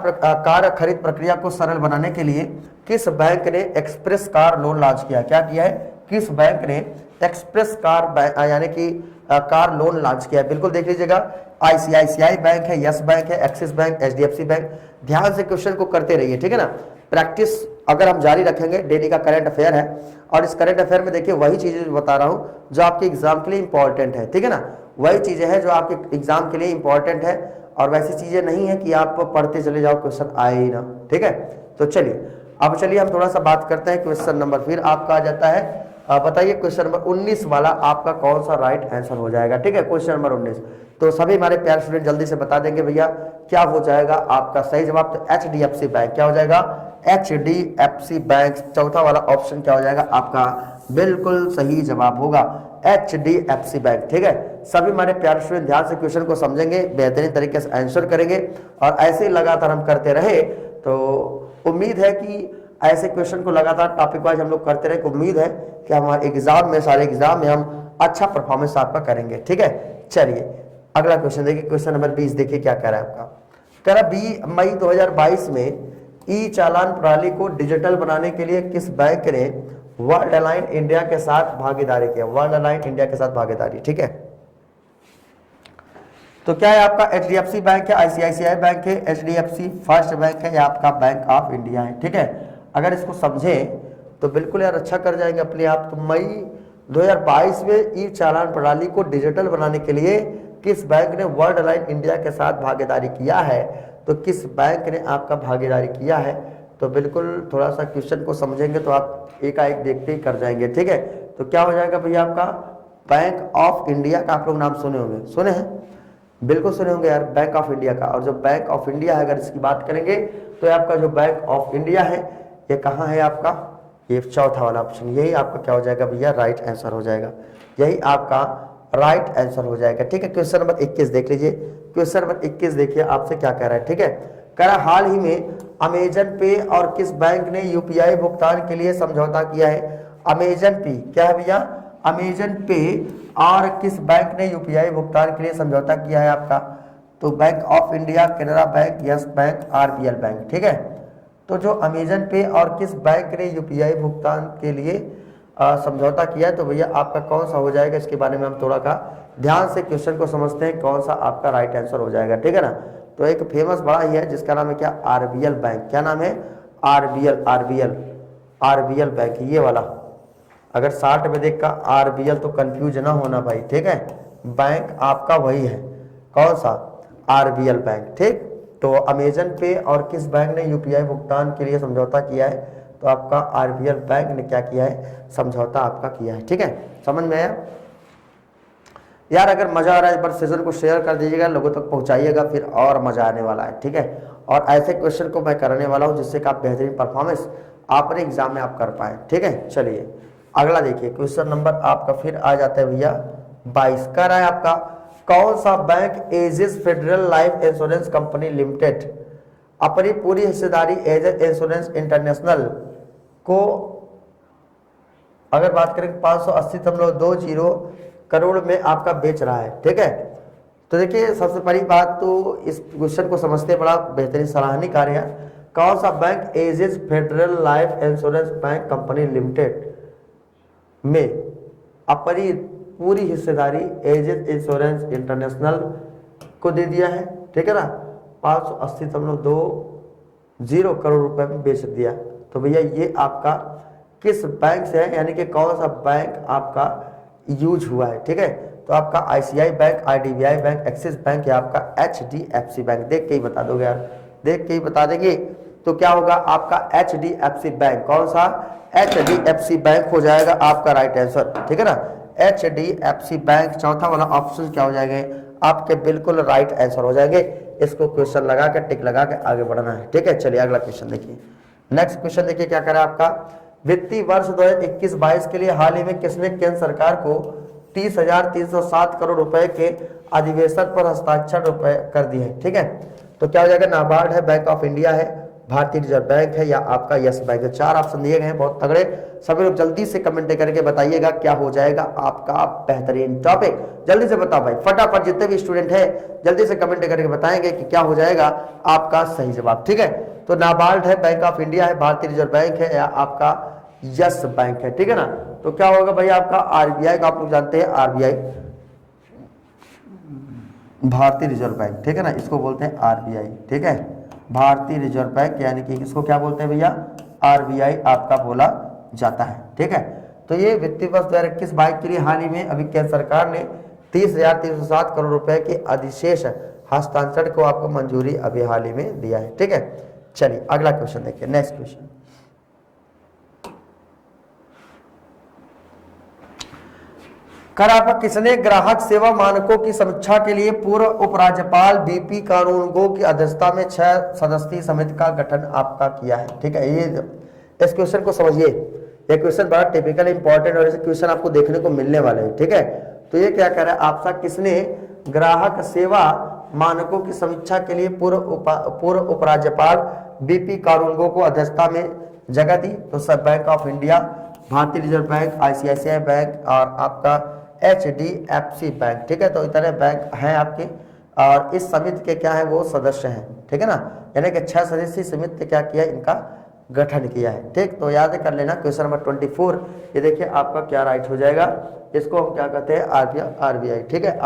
खरीद प्रक्रिया को सरल बनाने के लिए किस बैंक ने एक्सप्रेस कार लोन लॉन्च किया। क्या किया है, किस बैंक ने एक्सप्रेस कार यानी कि कार लोन लॉन्च किया है। बिल्कुल देख लीजिएगा, आईसीआईसीआई बैंक है, यस बैंक है, एक्सिस बैंक, एचडीएफसी बैंक। ध्यान से क्वेश्चन को करते रहिए, ठीक है ना। प्रैक्टिस अगर हम जारी रखेंगे, डेली का करंट अफेयर है, और इस करंट अफेयर में देखिए वही चीजें बता रहा हूं जो आपके एग्जाम के लिए इंपॉर्टेंट है, ठीक है ना। वही चीजें हैं जो आपके एग्जाम के लिए इंपॉर्टेंट है, और वैसी चीजें नहीं है कि आप पढ़ते चले जाओ क्वेश्चन आए ही ना, ठीक है। तो चलिए अब हम थोड़ा सा बात करते हैं। क्वेश्चन नंबर फिर आपका आ जाता है, बताइए क्वेश्चन नंबर 19 वाला आपका कौन सा राइट आंसर हो जाएगा, ठीक है। क्वेश्चन नंबर 19, तो सभी हमारे प्यारे स्टूडेंट जल्दी से बता देंगे भैया क्या हो जाएगा आपका सही जवाब। तो एचडीएफसी बैंक क्या हो जाएगा, एचडीएफसी बैंक, चौथा वाला ऑप्शन क्या हो जाएगा आपका, बिल्कुल सही जवाब होगा एचडीएफसी बैंक, ठीक है। सभी हमारे प्यारे स्टूडेंट ध्यान से क्वेश्चन को समझेंगे, बेहतरीन तरीके से आंसर करेंगे, और ऐसे लगातार हम करते रहे तो उम्मीद है कि ऐसे क्वेश्चन को लगातार टॉपिक वाइज हम लोग करते रहे। उम्मीद है कि हमारे एग्जाम में, सारे एग्जाम में हम अच्छा परफॉर्मेंस आपका करेंगे। ठीक है, चलिए अगला क्वेश्चन देखिए, क्वेश्चन नंबर 20 देखिए क्या कह रहा है आपका। कह रहा 20 मई 2022 में ई चालान प्रणाली को डिजिटल बनाने के लिए किस बैंक ने वर्ल्ड अलाइन इंडिया के साथ भागीदारी किया? वर्ल्ड अलाइन इंडिया के साथ भागीदारी। ठीक है, तो क्या है आपका HDFC बैंक है, ICICI बैंक है, HDFC फर्स्ट बैंक है या आपका बैंक ऑफ इंडिया है। ठीक है, अगर इसको समझें तो बिल्कुल यार अच्छा कर जाएंगे अपने आप। तो मई 2022 में ई चालान प्रणाली को डिजिटल बनाने के लिए किस बैंक ने वर्ल्ड अलाइन इंडिया के साथ भागीदारी किया है? तो किस बैंक ने आपका भागीदारी किया है? तो बिल्कुल थोड़ा सा क्वेश्चन को समझेंगे तो आप एकाएक देखते ही कर जाएंगे। ठीक है, तो क्या हो जाएगा भैया आपका बैंक ऑफ इंडिया का आप लोग नाम सुने होंगे, सुने हैं? बिल्कुल सुने होंगे यार, बैंक ऑफ इंडिया का। और जो बैंक ऑफ इंडिया है अगर इसकी बात करेंगे तो आपका जो बैंक ऑफ इंडिया है ये कहाँ है आपका? ये चौथा वाला ऑप्शन, यही आपका क्या हो जाएगा भैया? राइट आंसर हो जाएगा, यही आपका राइट आंसर हो जाएगा। ठीक है, क्वेश्चन नंबर 21 देख लीजिए। क्वेश्चन नंबर 21 देखिए आपसे क्या कह रहा है। ठीक है, कह रहा हाल ही में अमेजन पे और किस बैंक ने UPI भुगतान के लिए समझौता किया है? अमेजन पे क्या है भैया? अमेजन पे और किस बैंक ने UPI भुगतान के लिए समझौता किया है आपका? तो bank of India, Canara bank, yes bank, RBL bank. ठीक है, तो जो अमेजन पे और किस बैंक ने UPI भुगतान के लिए समझौता किया है तो भैया आपका कौन सा हो जाएगा? इसके बारे में हम थोड़ा का ध्यान से क्वेश्चन को समझते हैं, कौन सा आपका राइट आंसर हो जाएगा। ठीक है ना, तो एक फेमस बड़ा ही है जिसका नाम है क्या? RBL bank. क्या नाम है? RBL बैंक, ये वाला। अगर 60 में देख का RBL तो कंफ्यूज ना होना भाई। ठीक है, बैंक आपका वही है, कौन सा? RBL bank. ठीक, तो अमेजन पे और किस बैंक ने UPI भुगतान के लिए समझौता किया है? तो आपका RBL बैंक ने क्या किया है? समझौता आपका किया है। ठीक है, समझ में आया यार? अगर मजा आ रहा है इस बार सेशन को शेयर कर दीजिएगा, लोगों तक पहुंचाइएगा, फिर और मजा आने वाला है। ठीक है, और ऐसे क्वेश्चन को मैं करने वाला हूं जिससे कि आप बेहतरीन परफॉर्मेंस अपने एग्जाम में आप कर पाए। ठीक है, चलिए अगला देखिए, क्वेश्चन नंबर आपका फिर आ जाता है भैया 22। कर रहा है आपका कौन सा bank Ageas Federal Life Insurance Company Limited अपनी पूरी हिस्सेदारी एजिस इंश्योरेंस इंटरनेशनल को अगर बात करें 580.20 करोड़ में आपका बेच रहा है? ठीक है, तो देखिए सबसे पहली बात तो इस क्वेश्चन को समझते बड़ा बेहतरीन सराहनीय कार्य है। कौन सा bank Ageas Federal Life Insurance bank Company Limited में अपनी पूरी हिस्सेदारी एजिस इंश्योरेंस इंटरनेशनल को दे दिया है? ठीक है ना, 580.20 करोड़ रुपए में बेच दिया। तो भैया ये आपका किस बैंक से है, यानी कि कौन सा बैंक आपका यूज हुआ है? ठीक है, तो आपका ICICI bank, IDBI bank, axis bank या आपका HDFC बैंक? देख के ही बता दोगे यार, देख के ही बता देंगे। तो क्या होगा आपका HDFC बैंक। कौन सा? HDFC बैंक हो जाएगा आपका राइट आंसर। ठीक है ना, HDFC बैंक चौथा वाला ऑप्शन क्या हो जाएगा आपके? बिल्कुल राइट आंसर हो जाएंगे। इसको क्वेश्चन लगा के टिक लगा के आगे बढ़ना है। ठीक है, चलिए अगला क्वेश्चन देखिए। नेक्स्ट क्वेश्चन देखिए क्या करें आपका। वित्तीय वर्ष 2021-22 के लिए हाल ही में किसने केंद्र सरकार को 30,307 करोड़ रुपए के अधिवेशन पर हस्ताक्षर कर दिए हैं? ठीक है, तो क्या हो जाएगा? नाबार्ड है, बैंक ऑफ इंडिया है, भारतीय रिजर्व बैंक है या आपका यस बैंक है। 4 ऑप्शन दिए गए हैं, बहुत तगड़े। सभी लोग जल्दी से कमेंट करके बताइएगा क्या हो जाएगा आपका बेहतरीन टॉपिक। जल्दी से बताओ भाई, फटाफट जितने भी स्टूडेंट है जल्दी से कमेंट करके बताएंगे कि क्या हो जाएगा आपका सही जवाब। ठीक है, तो नाबार्ड है, बैंक ऑफ इंडिया है, भारतीय रिजर्व बैंक है या आपका यस बैंक है। ठीक है ना, तो क्या होगा भाई आपका RBI का, आप लोग जानते हैं RBI भारतीय रिजर्व बैंक। ठीक है ना, इसको बोलते हैं RBI। ठीक है, भारतीय रिजर्व बैंक, यानी कि इसको क्या बोलते हैं भैया? RBI आपका बोला जाता है। ठीक है, तो ये वित्तीय वर्ष 2021-22 के लिए हाल ही में अभी केंद्र सरकार ने 30,307 करोड़ रुपए के अधिशेष हस्तांतरण को आपको मंजूरी अभी हाल ही में दिया है। ठीक है, चलिए अगला क्वेश्चन देखिए। नेक्स्ट क्वेश्चन, कर आपका किसने ग्राहक सेवा मानकों की समीक्षा के लिए पूर्व उपराज्यपाल BP कानूनगो की अध्यक्षता में 6 सदस्यीय समिति का गठन आपका किया है? ठीक है, ये इस क्वेश्चन को समझिए, ये क्वेश्चन बड़ा टिपिकल इंपॉर्टेंट और ऐसे क्वेश्चन आपको देखने को मिलने वाले हैं। ठीक है, तो ये क्या कह रहा है आपका, किसने ग्राहक सेवा मानकों की समीक्षा के लिए पूर्व उपराज्यपाल BP कानूनगो को अध्यक्षता में जगह दी? तो सब बैंक ऑफ इंडिया, भारतीय रिजर्व बैंक, ICICI बैंक और आपका HDFC बैंक, ठीक है। तो इतने बैंक हैं आपके, और इस समिति के क्या है वो सदस्य हैं, ठीक है ना, यानी कि 6 सदस्यीय समिति ने क्या किया, इनका गठन किया है, ठीक। तो याद कर लेना क्वेश्चन नंबर 24, ये देखिए आपका क्या राइट हो जाएगा, इसको हम क्या कहते हैं, RBI, ठीक है,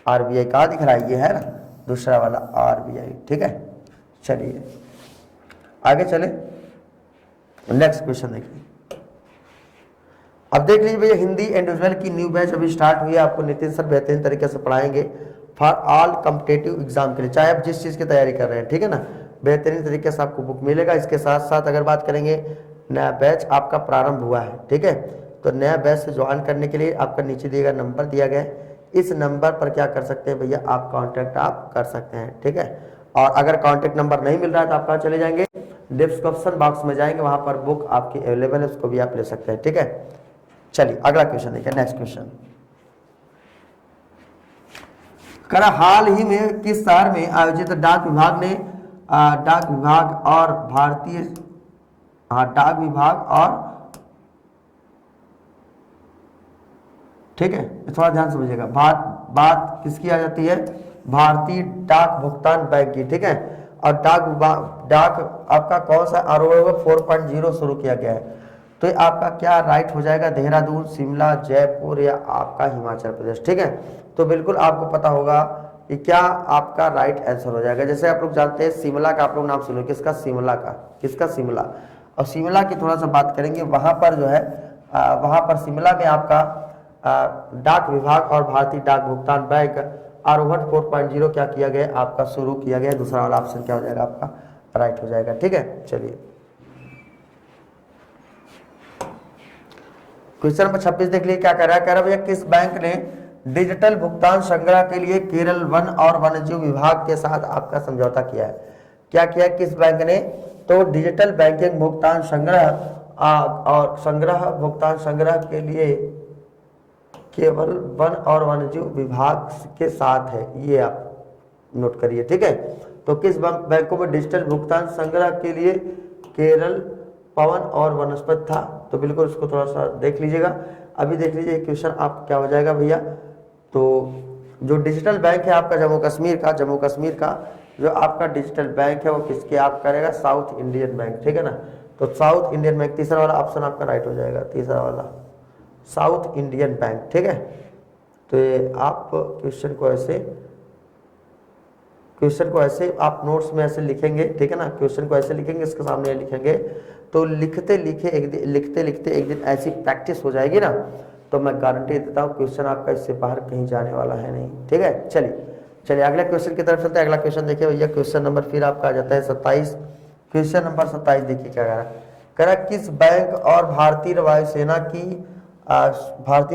RBI कहाँ दिख रहा है, ये है ना दूसरा वाला RBI, ठीक है। चलिए आगे चले, नेक्स्ट क्वेश्चन देखिए। अब देख लीजिए भैया, हिंदी इंडिविजुअल की न्यू बैच अभी स्टार्ट हुई है, आपको नितिन सर बेहतरीन तरीके से पढ़ाएंगे फॉर ऑल कॉम्पिटिटिव एग्जाम के लिए, चाहे आप जिस चीज़ की तैयारी कर रहे हैं, ठीक है ना, बेहतरीन तरीके से आपको बुक मिलेगा। इसके साथ साथ अगर बात करेंगे, नया बैच आपका प्रारंभ हुआ है, ठीक है। तो नया बैच से ज्वाइन करने के लिए आपका नीचे दिया गया नंबर दिया गया है, इस नंबर पर क्या कर सकते हैं भैया, आप कॉन्टैक्ट आप कर सकते हैं, ठीक है। और अगर कॉन्टैक्ट नंबर नहीं मिल रहा है तो आप कहाँ चले जाएंगे, डिस्क्रिप्शन बॉक्स में जाएंगे, वहां पर बुक आपकी अवेलेबल है, उसको भी आप ले सकते हैं, ठीक है। चलिए अगला क्वेश्चन देखिए, नेक्स्ट क्वेश्चन करा, हाल ही में किस शहर में आयोजित डाक विभाग ने डाक विभाग और भारतीय डाक विभाग और, ठीक है, थोड़ा ध्यान समझिएगा, बात किसकी आ जाती है, भारतीय डाक भुगतान बैंक की, ठीक है। और डाक आपका कौन सा आरोह 4.0 शुरू किया गया है, तो आपका क्या राइट हो जाएगा, देहरादून, शिमला, जयपुर या आपका हिमाचल प्रदेश, ठीक है। तो बिल्कुल आपको पता होगा कि क्या आपका राइट आंसर हो जाएगा। जैसे आप लोग जानते हैं शिमला का, आप लोग नाम सुनो, किसका, शिमला का, किसका, शिमला। और शिमला की थोड़ा सा बात करेंगे, वहां पर जो है वहां पर शिमला में आपका डाक विभाग और भारतीय डाक भुगतान बैंक आरोहट 4.0 क्या किया गया, आपका शुरू किया गया। दूसरा वाला ऑप्शन क्या हो जाएगा, आपका राइट हो जाएगा, ठीक है। चलिए क्वेश्चन नंबर 26 देख लीजिए, क्या कह रहा है भैया, किस बैंक ने डिजिटल भुगतान संग्रह के लिए केरल वन और वन्यजीव विभाग के साथ आपका समझौता किया है। क्या किया किस बैंक ने, तो डिजिटल बैंकिंग भुगतान संग्रह और भुगतान संग्रह के लिए केवल वन और वन्यजीव विभाग के साथ है, ये आप नोट करिए, ठीक है। तो किस बैंकों में डिजिटल भुगतान संग्रह के लिए केरल, पवन और वनस्पति था, तो बिल्कुल इसको थोड़ा सा देख लीजिएगा। अभी देख लीजिए क्वेश्चन आप क्या हो जाएगा भैया, तो जो डिजिटल बैंक है आपका जम्मू कश्मीर का जो आपका डिजिटल बैंक है वो किसके आप करेगा, साउथ इंडियन बैंक, ठीक है ना। तो साउथ इंडियन बैंक, तीसरा वाला ऑप्शन आपका राइट हो जाएगा, तीसरा वाला साउथ इंडियन बैंक, ठीक है। तो ये आप क्वेश्चन को ऐसे आप नोट्स में ऐसे लिखेंगे, ठीक है ना, क्वेश्चन को ऐसे लिखेंगे, इसके सामने लिखेंगे, तो लिखते लिखते एक दिन ऐसी प्रैक्टिस हो जाएगी ना, तो मैं गारंटी देता हूँ क्वेश्चन आपका इससे बाहर कहीं जाने वाला है नहीं, ठीक है। चलिए अगले क्वेश्चन की तरफ चलते हैं। अगला क्वेश्चन देखिए भैया, क्वेश्चन नंबर फिर आपका आ जाता है 27। क्वेश्चन नंबर 27 देखिए क्या कह रहा है, किस बैंक और भारतीय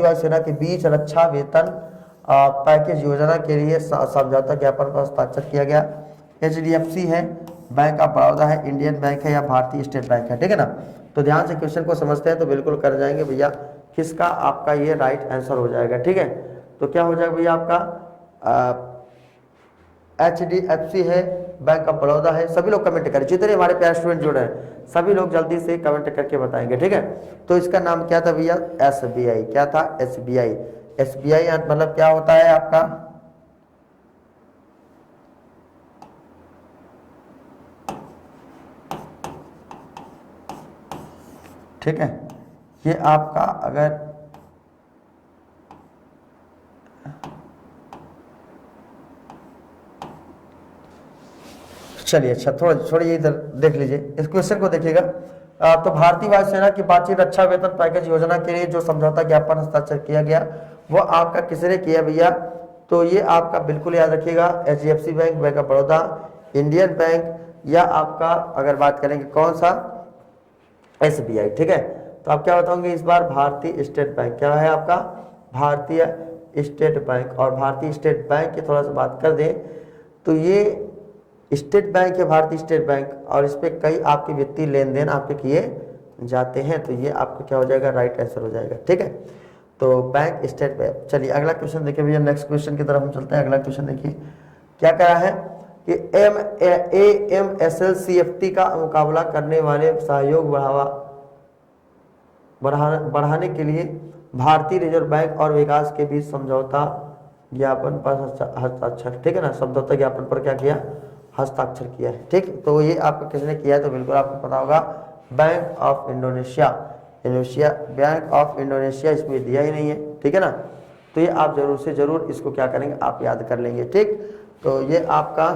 वायुसेना के बीच रक्षा वेतन पैकेज योजना के लिए समझौता ज्ञापन पर हस्ताक्षर किया गया। HDFC है, बैंक ऑफ बड़ौदा है, इंडियन बैंक है या भारतीय स्टेट बैंक है, ठीक है ना। तो ध्यान से क्वेश्चन को समझते हैं तो बिल्कुल कर जाएंगे भैया, किसका आपका ये राइट आंसर हो जाएगा, ठीक है। तो क्या हो जाएगा भैया, आपका HDFC है, बैंक ऑफ बड़ौदा है। सभी लोग कमेंट करें, जितने हमारे प्यारे स्टूडेंट जुड़े हैं सभी लोग जल्दी से कमेंट करके बताएंगे, ठीक है। तो इसका नाम क्या था भैया, SBI, क्या था, SBI मतलब क्या होता है आपका, ठीक है। ये आपका अगर चलिए अच्छा थोड़ी इधर देख लीजिए, इस क्वेश्चन को देखिएगा। तो भारतीय वायुसेना की बातचीत रक्षा वेतन पैकेज योजना के लिए जो समझौता ज्ञापन हस्ताक्षर किया गया वो आपका किसने किया भैया, तो ये आपका बिल्कुल याद रखिएगा, HDFC bank, bank of Baroda, Indian bank या आपका अगर बात करेंगे कौन सा, SBI, ठीक है। तो आप क्या बताओगे इस बार, भारतीय स्टेट बैंक, क्या है आपका, भारतीय स्टेट बैंक। और भारतीय स्टेट बैंक की थोड़ा सा बात कर दें तो ये स्टेट बैंक है, भारतीय स्टेट बैंक, और इस पर कई आपके वित्तीय लेन देन आपके किए जाते हैं, तो ये आपका क्या हो जाएगा, राइट आंसर हो जाएगा, ठीक है। तो बैंक, स्टेट बैंक। चलिए अगला क्वेश्चन देखिए भैया, नेक्स्ट क्वेश्चन की तरफ हम चलते हैं। अगला क्वेश्चन देखिए क्या कहा है कि AMSL-CFT का मुकाबला करने वाले सहयोग बढ़ाने के लिए भारतीय रिजर्व बैंक और विकास के बीच समझौता ज्ञापन पर हस्ताक्षर, ठीक है ना, समझौता ज्ञापन पर क्या किया, हस्ताक्षर किया है। ठीक, तो ये आपका किसने किया है, तो बिल्कुल आपको पता होगा bank of Indonesia, bank of Indonesia इसमें दिया ही नहीं है, ठीक है ना। तो ये आप जरूर से जरूर इसको क्या करेंगे, आप याद कर लेंगे। ठीक, तो ये आपका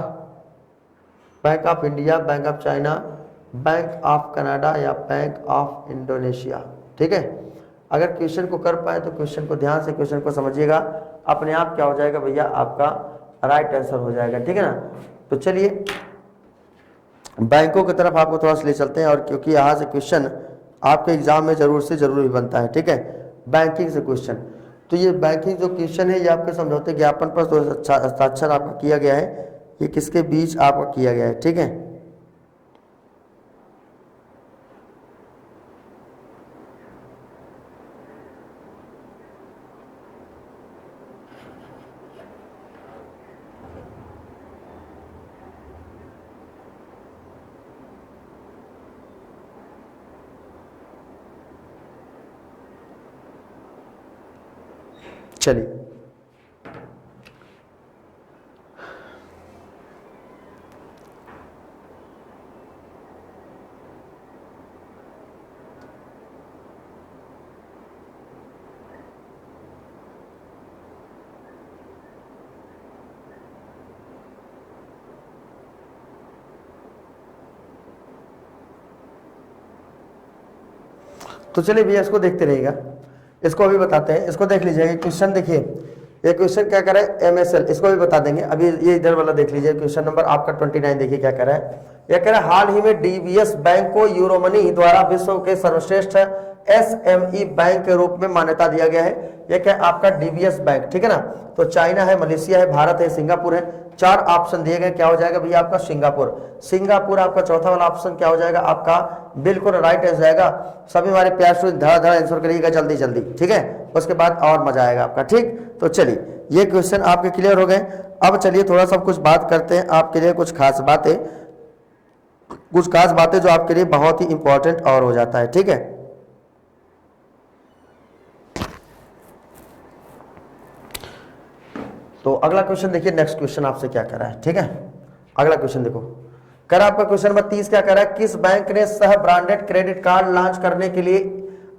bank of India, bank of China, bank of Canada या बैंक ऑफ इंडोनेशिया, ठीक है। अगर क्वेश्चन को कर पाए तो क्वेश्चन को ध्यान से क्वेश्चन को समझिएगा, अपने आप क्या हो जाएगा भैया, आपका राइट आंसर हो जाएगा, ठीक है ना। तो चलिए बैंकों की तरफ आपको थोड़ा सा ले चलते हैं, और क्योंकि यहाँ से क्वेश्चन आपके एग्जाम में जरूर से जरूर ही बनता है, ठीक है, बैंकिंग से क्वेश्चन। तो ये बैंकिंग जो क्वेश्चन है ये आपके समझौते ज्ञापन पर तो हस्ताक्षर आपका किया गया है, ये किसके बीच आपका किया गया है, ठीक है। चलिए तो चलिए भैया इसको देखते रहिएगा, इसको अभी बताते हैं, इसको देख लीजिएगा क्वेश्चन। देखिए ये क्वेश्चन क्या कर रहा है, एमएसएल, इसको भी बता देंगे। अभी ये इधर वाला देख लीजिए, क्वेश्चन नंबर आपका 29, देखिए क्या कर रहा है। ये कह रहा है हाल ही में डीबीएस बैंक को यूरोमनी द्वारा विश्व के सर्वश्रेष्ठ एसएमई बैंक के रूप में मान्यता दिया गया है। ये क्या आपका डीबीएस बैंक, ठीक है ना। तो चाइना है, मलेशिया है, भारत है, सिंगापुर है। 4 ऑप्शन दिए गए, क्या हो जाएगा भैया आपका सिंगापुर। सिंगापुर आपका चौथा वाला ऑप्शन क्या हो जाएगा आपका, बिल्कुल राइट आंसर जाएगा। सभी हमारे प्यार स्टूडेंट धड़ा आंसर करिएगा जल्दी जल्दी, ठीक है, उसके बाद और मजा आएगा आपका। ठीक, तो चलिए ये क्वेश्चन आपके क्लियर हो गए। अब चलिए थोड़ा सा कुछ बात करते हैं आपके लिए, कुछ खास बातें जो आपके लिए बहुत ही इंपॉर्टेंट और हो जाता है, ठीक है। तो अगला क्वेश्चन देखिए, नेक्स्ट क्वेश्चन आपसे क्या कर रहा है, ठीक है। अगला क्वेश्चन देखो, कर आपका क्वेश्चन नंबर 30 क्या कर रहा है, किस बैंक ने सह ब्रांडेड क्रेडिट कार्ड लॉन्च करने के लिए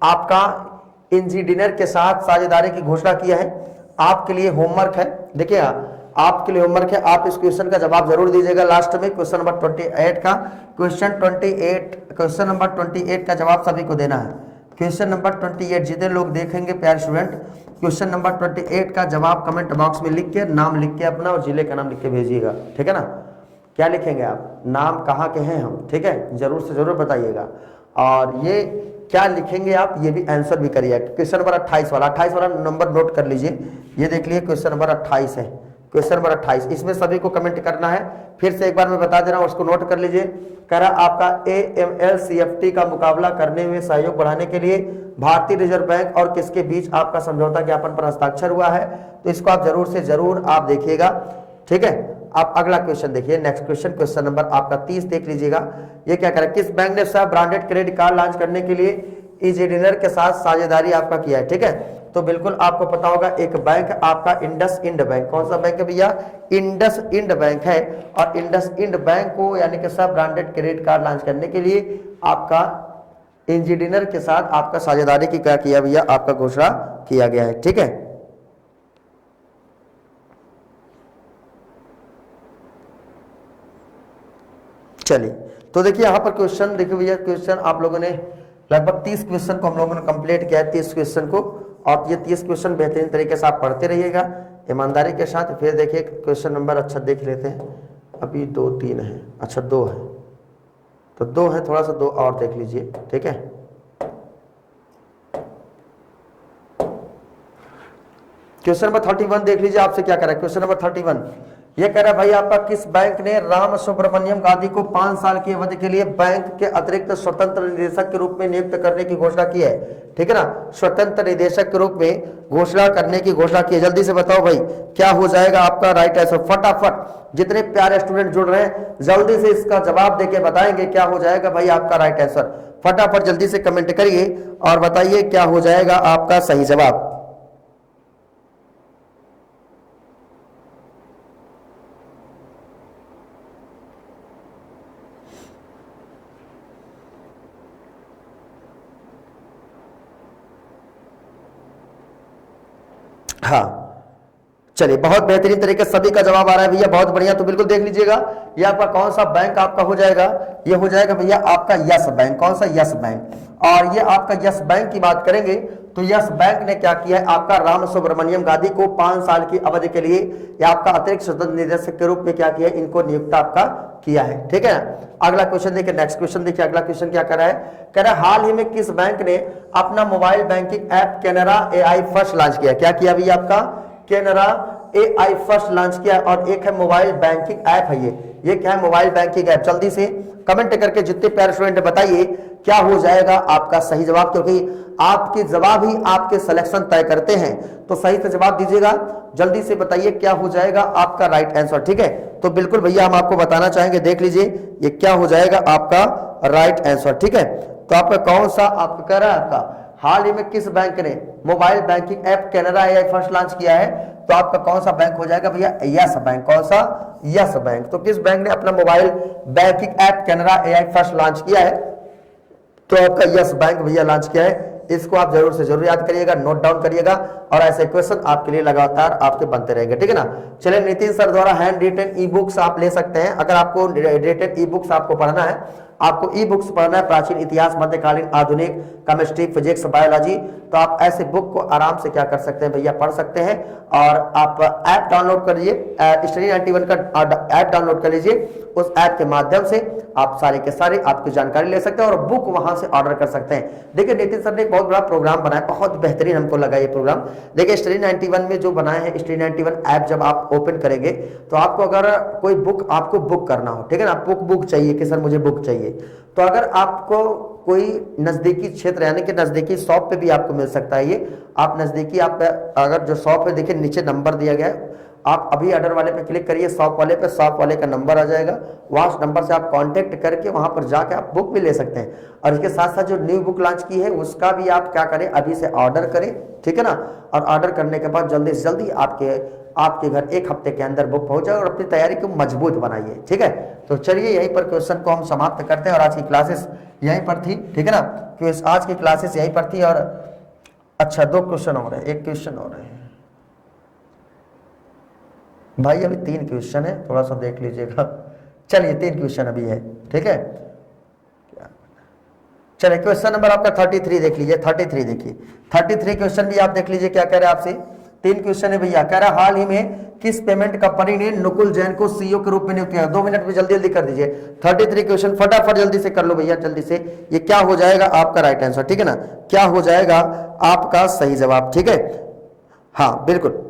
आपका इंजीनियर के साथ साझेदारी की घोषणा किया है। आपके लिए होमवर्क है, देखिए आपके लिए होमवर्क है, आप इस क्वेश्चन का जवाब जरूर दीजिएगा लास्ट में। क्वेश्चन नंबर 28 का क्वेश्चन नंबर 28 का जवाब सभी को देना है। क्वेश्चन नंबर 28 जितने लोग देखेंगे प्यारे स्टूडेंट, क्वेश्चन नंबर 28 का जवाब कमेंट बॉक्स में लिख के, नाम लिख के अपना और जिले का नाम लिख के भेजिएगा, ठीक है ना। क्या लिखेंगे आप, नाम कहाँ के हैं हम, ठीक है, जरूर से जरूर बताइएगा। और ये क्या लिखेंगे आप, ये भी आंसर भी करिए। क्वेश्चन नंबर 28 वाला नंबर नोट कर लीजिए, ये देख लीजिए क्वेश्चन नंबर 28 है, क्वेश्चन नंबर 28, इसमें सभी को कमेंट करना है। फिर से एक बार मैं बता दे रहा हूं, उसको नोट कर लीजिए। कह रहा आपका AML CFT का मुकाबला करने में सहयोग बढ़ाने के लिए भारतीय रिजर्व बैंक और किसके बीच आपका समझौता ज्ञापन पर हस्ताक्षर हुआ है। तो इसको आप जरूर से जरूर आप देखिएगा, ठीक है। आप अगला क्वेश्चन देखिए, नेक्स्ट क्वेश्चन नंबर आपका 30 देख लीजिएगा। ये क्या कह रहा है, किस बैंक ने सह ब्रांडेड क्रेडिट कार्ड लॉन्च करने के लिए इंजीनियर के साथ साझेदारी आपका किया है, ठीक है। तो बिल्कुल आपको पता होगा, एक बैंक आपका इंडस इंड बैंक, कौन सा बैंक है भैया, इंडस इंड बैंक है। और इंडस इंड बैंक को यानी कि सब ब्रांडेड क्रेडिट कार्ड लॉन्च करने के लिए आपका इंजीनियर के साथ आपका साझेदारी की क्या किया भैया, आपका घोषणा किया गया है, ठीक है। चलिए तो देखिए यहाँ पर क्वेश्चन देखिए भैया, क्वेश्चन आप लोगों ने लगभग 30 क्वेश्चन को हम लोगों ने कंप्लीट किया है, 30 क्वेश्चन को। और ये 30 क्वेश्चन बेहतरीन तरीके से आप पढ़ते रहिएगा ईमानदारी के साथ। फिर देखिए क्वेश्चन नंबर अच्छा देख लेते हैं, अभी 2-3 है, अच्छा 2 है, तो 2 है, थोड़ा सा 2 और देख लीजिए, ठीक है। क्वेश्चन नंबर 31 देख लीजिए, आपसे क्या करा है क्वेश्चन नंबर 31। ये कह रहा है भाई आपका किस बैंक ने राम सुब्रमण्यम गांधी को 5 साल की अवधि के लिए बैंक के अतिरिक्त स्वतंत्र निदेशक के रूप में नियुक्त करने की घोषणा की है, ठीक है ना। स्वतंत्र निदेशक के रूप में घोषणा करने की घोषणा की है। जल्दी से बताओ भाई क्या हो जाएगा आपका राइट आंसर, फटाफट जितने प्यारे स्टूडेंट जुड़ रहे हैं जल्दी से इसका जवाब देके बताएंगे क्या हो जाएगा भाई आपका राइट आंसर। फटाफट जल्दी से कमेंट करिए और बताइए क्या हो जाएगा आपका सही जवाब। हाँ चलिए, बहुत बेहतरीन तरीके से सभी का जवाब आ रहा है भैया, बहुत बढ़िया। तो बिल्कुल देख लीजिएगा ये आपका कौन सा बैंक आपका हो जाएगा, ये हो जाएगा भैया आपका यस बैंक। कौन सा? Yes bank. और ये आपका यस बैंक की बात करेंगे तो यस बैंक ने क्या किया है, आपका राम सुब्रमण्यम गांधी को 5 साल की अवधि के लिए या आपका अतिरिक्त स्वतंत्र निदेशक के रूप में क्या किया है, इनको नियुक्त आपका किया है। ठीक है ना। अगला क्वेश्चन देखिए, नेक्स्ट क्वेश्चन देखिए, अगला क्वेश्चन क्या कर रहा है, कह रहा है हाल ही में किस बैंक ने अपना mobile banking app Canara AI first launch किया? क्या किया भैया? आपका कैनरा AI फर्स्ट लॉन्च किया। और एक है मोबाइल बैंकिंग ऐप है ये क्या है? Mobile banking app. जल्दी से कमेंट करके जितने प्यारे स्टूडेंट बताइए क्या हो जाएगा आपका सही जवाब, क्योंकि आपके जवाब ही आपके सिलेक्शन तय करते हैं। तो सही से जवाब दीजिएगा, जल्दी से बताइए क्या हो जाएगा आपका राइट आंसर। ठीक है, तो बिल्कुल भैया हम आपको बताना चाहेंगे, देख लीजिए ये क्या हो जाएगा आपका राइट आंसर। ठीक है, तो आपका कौन सा आपका कह रहा है, आपका हाल ही में किस बैंक ने mobile banking app Canara AI first launch किया है? तो आपका कौन सा बैंक हो जाएगा भैया? Yes bank. कौन सा? Yes bank. तो किस बैंक ने अपना mobile banking app Canara AI first launch किया है? तो आपका यस बैंक भैया लॉन्च किया है। इसको आप जरूर से जरूर याद करिएगा, नोट डाउन करिएगा और ऐसे क्वेश्चन आपके लिए लगातार आपके बनते रहेंगे। ठीक है ना। चलिए, नितिन सर द्वारा हैंड रिटन ई बुक्स आप ले सकते हैं। अगर आपको रिटन ई बुक्स आपको पढ़ना है, आपको ई बुक्स पढ़ना है, प्राचीन इतिहास, मध्यकालीन, आधुनिक, केमिस्ट्री, फिजिक्स, बायोलॉजी, तो आप ऐसे बुक को आराम से क्या कर सकते हैं भैया, पढ़ सकते हैं। और आप ऐप डाउनलोड कर लीजिए, स्टडी 91 का ऐप डाउनलोड कर लीजिए। उस ऐप के माध्यम से आप सारे के सारे आपकी जानकारी ले सकते हैं और बुक वहां से ऑर्डर कर सकते हैं। देखिए नितिन सर ने एक बहुत बड़ा प्रोग्राम बनाया, बहुत बेहतरीन हमको लगा ये प्रोग्राम। देखिए स्टडी 91 में जो बनाए हैं, स्टडी 91 ऐप जब आप ओपन करेंगे तो आपको अगर कोई बुक आपको बुक करना हो, ठीक है ना, बुक चाहिए कि सर मुझे बुक चाहिए, तो अगर आपको कोई नजदीकी क्षेत्र यानी कि नजदीकी शॉप पे भी आपको मिल सकता है ये। आप नजदीकी आप अगर जो शॉप है, देखिए नीचे नंबर दिया गया है, आप अभी ऑर्डर वाले पे क्लिक करिए, शॉप वाले पे, शॉप वाले का नंबर आ जाएगा, वहां उस नंबर से आप कांटेक्ट करके वहां पर जाके आप बुक भी ले सकते हैं। और इसके साथ साथ जो न्यू बुक लॉन्च की है उसका भी आप क्या करें, अभी से ऑर्डर करें। ठीक है ना। और ऑर्डर करने के बाद जल्दी से जल्दी आपके घर 1 हफ्ते के अंदर बुक पहुंच जाए और अपनी तैयारी को मजबूत बनाइए। ठीक है, तो चलिए यहीं पर क्वेश्चन को हम समाप्त करते हैं और आज की क्लासेस यहीं पर थी। ठीक है ना, क्योंकि आज की क्लासेस यहीं पर थी। और अच्छा 2 क्वेश्चन हो रहे हैं, 1 क्वेश्चन हो रहे हैं भाई, अभी 3 क्वेश्चन है, थोड़ा सा देख लीजिएगा। चलिए 3 क्वेश्चन अभी है। ठीक है, चलिए क्वेश्चन नंबर आपका 33 देख लीजिए। 33 देखिए, 33 क्वेश्चन भी आप देख लीजिए क्या कह रहे हैं आपसे। 3 क्वेश्चन है भैया। कह रहा है हाल ही में किस पेमेंट कंपनी ने नुकुल जैन को CEO के रूप में नियुक्त किया? 2 मिनट में जल्दी जल्दी कर दीजिए। 33 क्वेश्चन फटाफट जल्दी से कर लो भैया, जल्दी से। ये क्या हो जाएगा आपका राइट आंसर? ठीक है ना, क्या हो जाएगा आपका सही जवाब? ठीक है, हाँ बिल्कुल।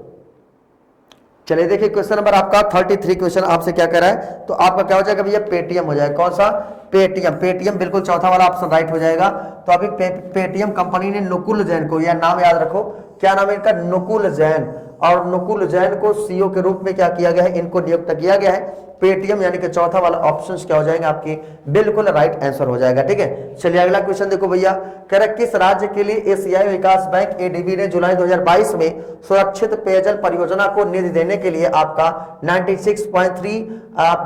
चलिए देखिए क्वेश्चन नंबर आपका 33 क्वेश्चन आपसे क्या कह रहा है, तो आपका क्या हो जाएगा भैया? पेटीएम हो जाएगा। कौन सा? पेटीएम। पेटीएम बिल्कुल चौथा वाला ऑप्शन राइट हो जाएगा। तो अभी पेटीएम कंपनी ने नुकुल जैन को, यह नाम याद रखो, क्या नाम है इनका? नुकुल जैन। और नुकुल जैन को CEO के रूप में क्या किया गया है, इनको नियुक्त किया गया है। पेटीएम यानी कि चौथा वाला ऑप्शन क्या हो जाएगा आपके? बिल्कुल राइट आंसर हो जाएगा। ठीक है, चलिए अगला क्वेश्चन देखो भैया। कह रहा है किस राज्य के लिए एशियाई विकास बैंक ADB ने जुलाई 2022 में सुरक्षित पेयजल परियोजना को निधि देने के लिए आपका 96.3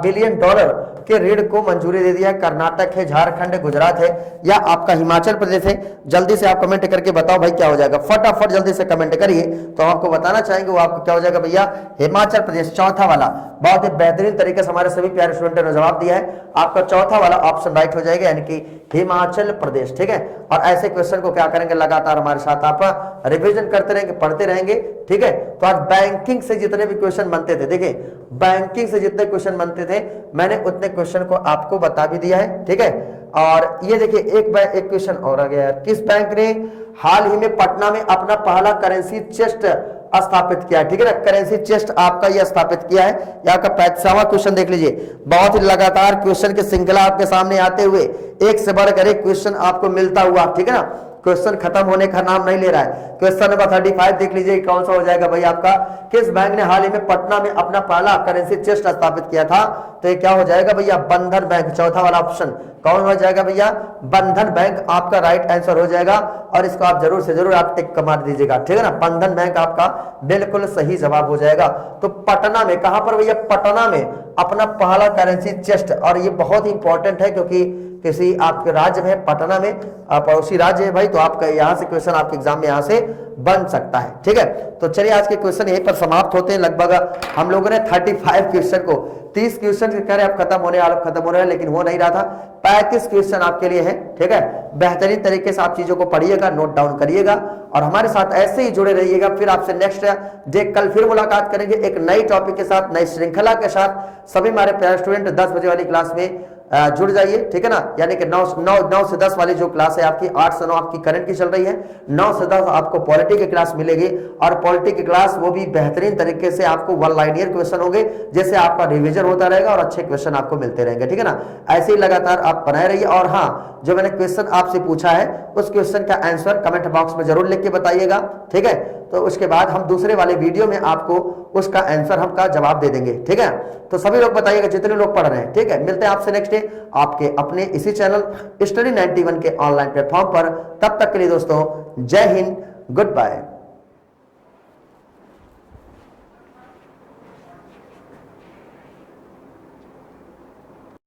बिलियन डॉलर के ऋण को मंजूरी दे दिया? कर्नाटक है, झारखंड है, गुजरात है या आपका हिमाचल प्रदेश है? जल्दी से आप कमेंट करके बताओ भाई क्या हो जाएगा। फटाफट जल्दी से कमेंट करिए, तो हम आपको बताना चाहेंगे वो आपको क्या हो जाएगा भैया? हिमाचल प्रदेश, चौथा वाला। बहुत ही बेहतरीन तरीके से हमारे सभी प्यारे स्टूडेंटों ने जवाब दिया है। आपका चौथा वाला ऑप्शन राइट हो जाएगा, यानी कि हिमाचल प्रदेश। ठीक है, और ऐसे क्वेश्चन को क्या करेंगे, लगातार हमारे साथ आप रिवीजन करते रहेंगे, पढ़ते रहेंगे। ठीक है, तो आज बैंकिंग से जितने भी क्वेश्चन बनते थे, देखिए बैंकिंग से जितने क्वेश्चन बनते थे मैंने उतने क्वेश्चन को आपको बता भी दिया है। ठीक है, और ये देखिए एक क्वेश्चन और आ गया। किस बैंक ने हाल ही में पटना में अपना पहला करेंसी चेस्ट स्थापित किया है? ठीक है ना, करेंसी चेस्ट आपका ये स्थापित किया है। यहाँ का 35वां क्वेश्चन देख लीजिए। बहुत ही लगातार क्वेश्चन की श्रृंखला आपके सामने आते हुए एक से बढ़कर एक क्वेश्चन आपको मिलता हुआ, ठीक है ना, क्वेश्चन खत्म होने का नाम नहीं ले रहा है। क्वेश्चन नंबर 35 देख लीजिए कौन सा हो जाएगा भाई आपका, किस बैंक ने हाल ही में पटना में अपना पहला करेंसी चेस्ट स्थापित किया था? तो ये क्या हो जाएगा भैया, बंधन बैंक, चौथा वाला ऑप्शन कौन हो जाएगा भैया, बंधन बैंक आपका राइट आंसर हो जाएगा। और इसको आप जरूर से जरूर आप टिक मार दीजिएगा, ठीक है ना, बंधन बैंक आपका बिल्कुल सही जवाब हो जाएगा। तो पटना में, कहां पर भैया, पटना में अपना पहला करेंसी चेस्ट, और ये बहुत ही इंपॉर्टेंट है क्योंकि किसी आपके राज्य में, पटना में पड़ोसी राज्य है भाई, तो आपका यहां से क्वेश्चन आपके एग्जाम में यहां से बन सकता है, ठीक है। तो चलिए आज के क्वेश्चन यहीं पर समाप्त होते हैं। लगभग हम लोगों ने 35 क्वेश्चन को 30 क्वेश्चन कह रहे आप खत्म होने वाले, खत्म हो रहे हैं, लेकिन हो नहीं रहा था। 35 क्वेश्चन आपके लिए है, ठीक है। बेहतरीन तरीके से आप चीजों को पढ़िएगा, नोट डाउन करिएगा और हमारे साथ ऐसे ही जुड़े रहिएगा। फिर आपसे नेक्स्ट डे कल फिर मुलाकात करेंगे एक नई टॉपिक के साथ, नई श्रृंखला के साथ। सभी हमारे प्यारे स्टूडेंट 10 बजे वाली क्लास में जुड़ जाइए, ठीक है ना, यानी कि 9 से 10 वाली जो क्लास है आपकी, 8 से 9 आपकी करंट की चल रही है, 9 से 10 आपको पॉलिटी की क्लास मिलेगी। और पॉलिटी की क्लास वो भी बेहतरीन तरीके से आपको वन लाइनियर क्वेश्चन होंगे, जैसे आपका रिवीजन होता रहेगा और अच्छे क्वेश्चन आपको मिलते रहेंगे, ठीक है ना। ऐसे ही लगातार आप बनाए रहिए। और हाँ, जो मैंने क्वेश्चन आपसे पूछा है उस क्वेश्चन का आंसर कमेंट बॉक्स में जरूर लिख के बताइएगा, ठीक है। तो उसके बाद हम दूसरे वाले वीडियो में आपको उसका आंसर हमका जवाब दे देंगे, ठीक है। तो सभी लोग बताइएगा जितने लोग पढ़ रहे हैं, ठीक है। मिलते हैं आपसे नेक्स्ट डे आपके अपने इसी चैनल स्टडी 91 के ऑनलाइन प्लेटफॉर्म पर। तब तक के लिए दोस्तों, जय हिंद, गुड बाय।